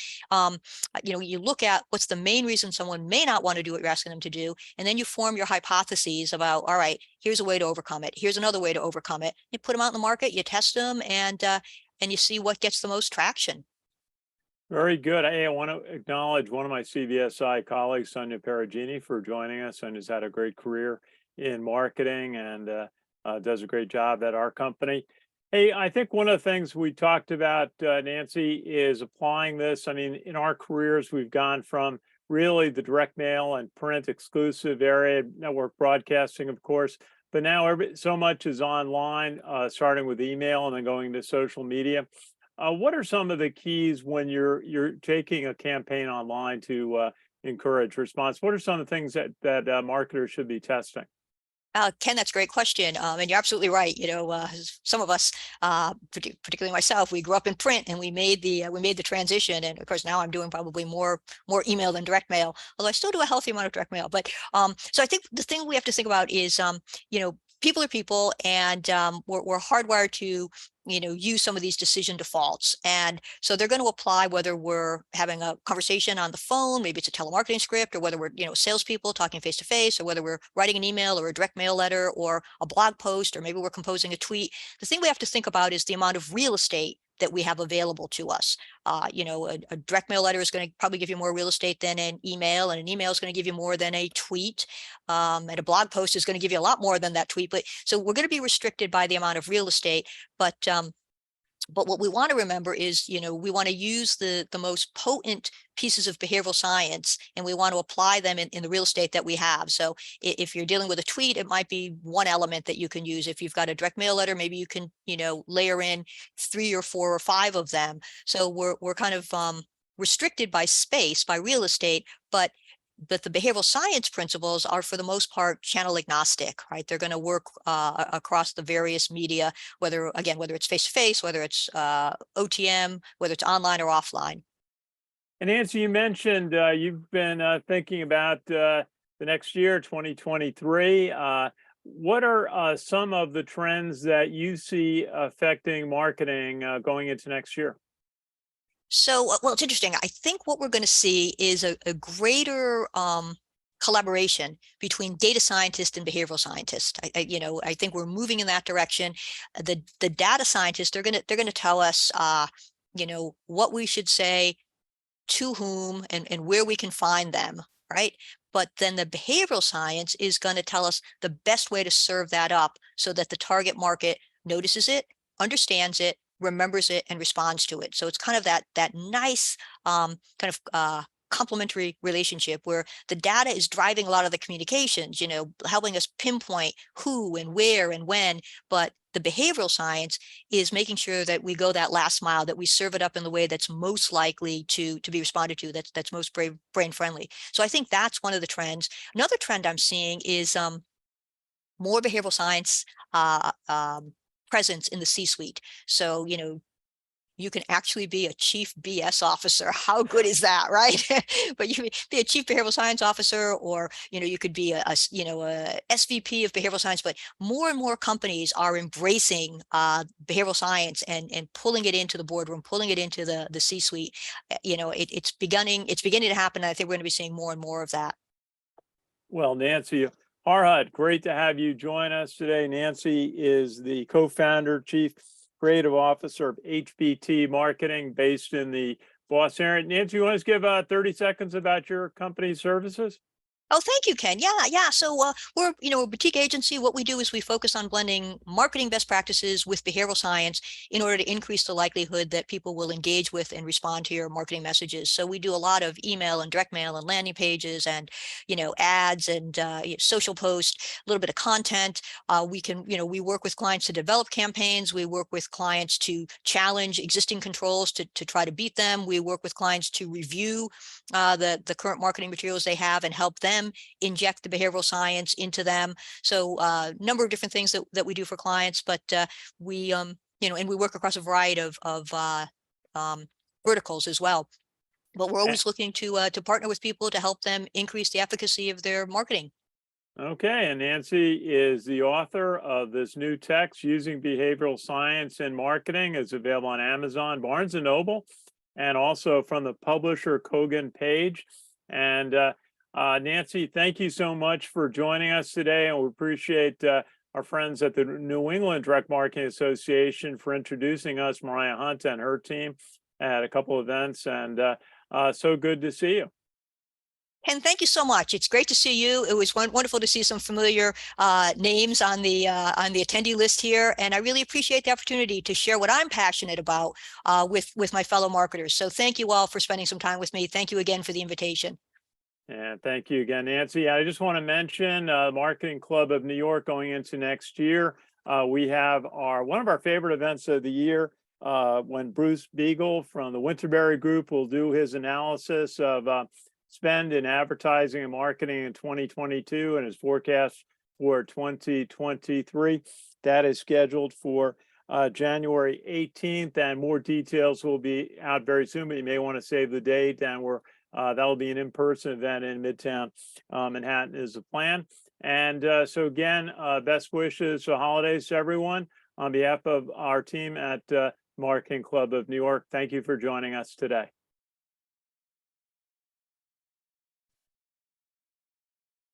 you look at what's the main reason someone may not want to do what you're asking them to do, and then you form your hypotheses about, all right, here's a way to overcome it. Here's another way to overcome it. You put them out in the market, you test them, and you see what gets the most traction. Very good. Hey, I want to acknowledge one of my CVSI colleagues, Sonia Perugini, for joining us. Sonia's had a great career in marketing and does a great job at our company. Hey, I think one of the things we talked about, Nancy, is applying this. I mean, in our careers, we've gone from really the direct mail and print exclusive area, network broadcasting, of course, but now so much is online, starting with email and then going to social media. What are some of the keys when you're taking a campaign online to encourage response? What are some of the things that marketers should be testing? Ken, that's a great question. And you're absolutely right. Some of us, particularly myself, we grew up in print and we made the transition. And of course, now I'm doing probably more email than direct mail, although I still do a healthy amount of direct mail. But so I think the thing we have to think about is, people are people, and we're hardwired to use some of these decision defaults. And so they're going to apply whether we're having a conversation on the phone, maybe it's a telemarketing script, or whether we're, salespeople talking face to face, or whether we're writing an email or a direct mail letter or a blog post, or maybe we're composing a tweet. The thing we have to think about is the amount of real estate that we have available to us. A direct mail letter is going to probably give you more real estate than an email, and an email is going to give you more than a tweet. And a blog post is going to give you a lot more than that tweet. But so we're going to be restricted by the amount of real estate. But what we want to remember is, we want to use the most potent pieces of behavioral science, and we want to apply them in the real estate that we have. So if you're dealing with a tweet, it might be one element that you can use. If you've got a direct mail letter, maybe you can, layer in 3 or 4 or 5 of them. So we're kind of restricted by space, by real estate, but the behavioral science principles are, for the most part, channel agnostic, right? They're going to work across the various media, whether it's face-to-face, whether it's OTM, whether it's online or offline. And Nancy, you mentioned you've been thinking about the next year, 2023. What are some of the trends that you see affecting marketing going into next year? So, well, it's interesting. I think what we're going to see is a greater collaboration between data scientists and behavioral scientists. I think we're moving in that direction. The data scientists, they're going to tell us what we should say, to whom, and where we can find them, right? But then the behavioral science is going to tell us the best way to serve that up so that the target market notices it, understands it, remembers it, and responds to it. So it's kind of that nice complementary relationship where the data is driving a lot of the communications, helping us pinpoint who and where and when, but the behavioral science is making sure that we go that last mile, that we serve it up in the way that's most likely to be responded to, that's most brain friendly. So I think that's one of the trends. Another trend I'm seeing is more behavioral science presence in the C-suite. So, you can actually be a chief BS officer. How good is that, right? But you can be a chief behavioral science officer, or you could be a SVP of behavioral science. But more and more companies are embracing behavioral science and pulling it into the boardroom, pulling it into the C-suite. It's beginning to happen. And I think we're going to be seeing more and more of that. Well, Nancy Harhut, great to have you join us today. Nancy is the co-founder, chief creative officer of HBT Marketing based in the Boston area. Nancy, you want to give 30 seconds about your company's services? Oh, thank you, Ken. Yeah. So we're, a boutique agency. What we do is we focus on blending marketing best practices with behavioral science in order to increase the likelihood that people will engage with and respond to your marketing messages. So we do a lot of email and direct mail and landing pages and, ads and social posts, a little bit of content. We work with clients to develop campaigns. We work with clients to challenge existing controls to try to beat them. We work with clients to review the current marketing materials they have and help them inject the behavioral science into them. So a number of different things that we do for clients, but we and we work across a variety of verticals as well. But we're always looking to partner with people to help them increase the efficacy of their marketing. Okay, and Nancy is the author of this new text, Using Behavioral Science in Marketing. It's available on Amazon, Barnes & Noble, and also from the publisher Cognos page. And Nancy, thank you so much for joining us today, and we appreciate our friends at the New England Direct Marketing Association for introducing us, Mariah Hunt and her team, at a couple of events, and so good to see you. Ken, thank you so much. It's great to see you. It was wonderful to see some familiar names on the attendee list here, and I really appreciate the opportunity to share what I'm passionate about with my fellow marketers. So thank you all for spending some time with me. Thank you again for the invitation. And thank you again, Nancy. I just want to mention Marketing Club of New York going into next year. We have one of our favorite events of the year when Bruce Biegel from the Winterberry Group will do his analysis of spend in advertising and marketing in 2022 and his forecast for 2023. That is scheduled for January 18th, and more details will be out very soon, but you may want to save the date, and that'll be an in-person event in Midtown Manhattan is the plan. And so again, best wishes for holidays to everyone. On behalf of our team at Marketing Club of New York, thank you for joining us today.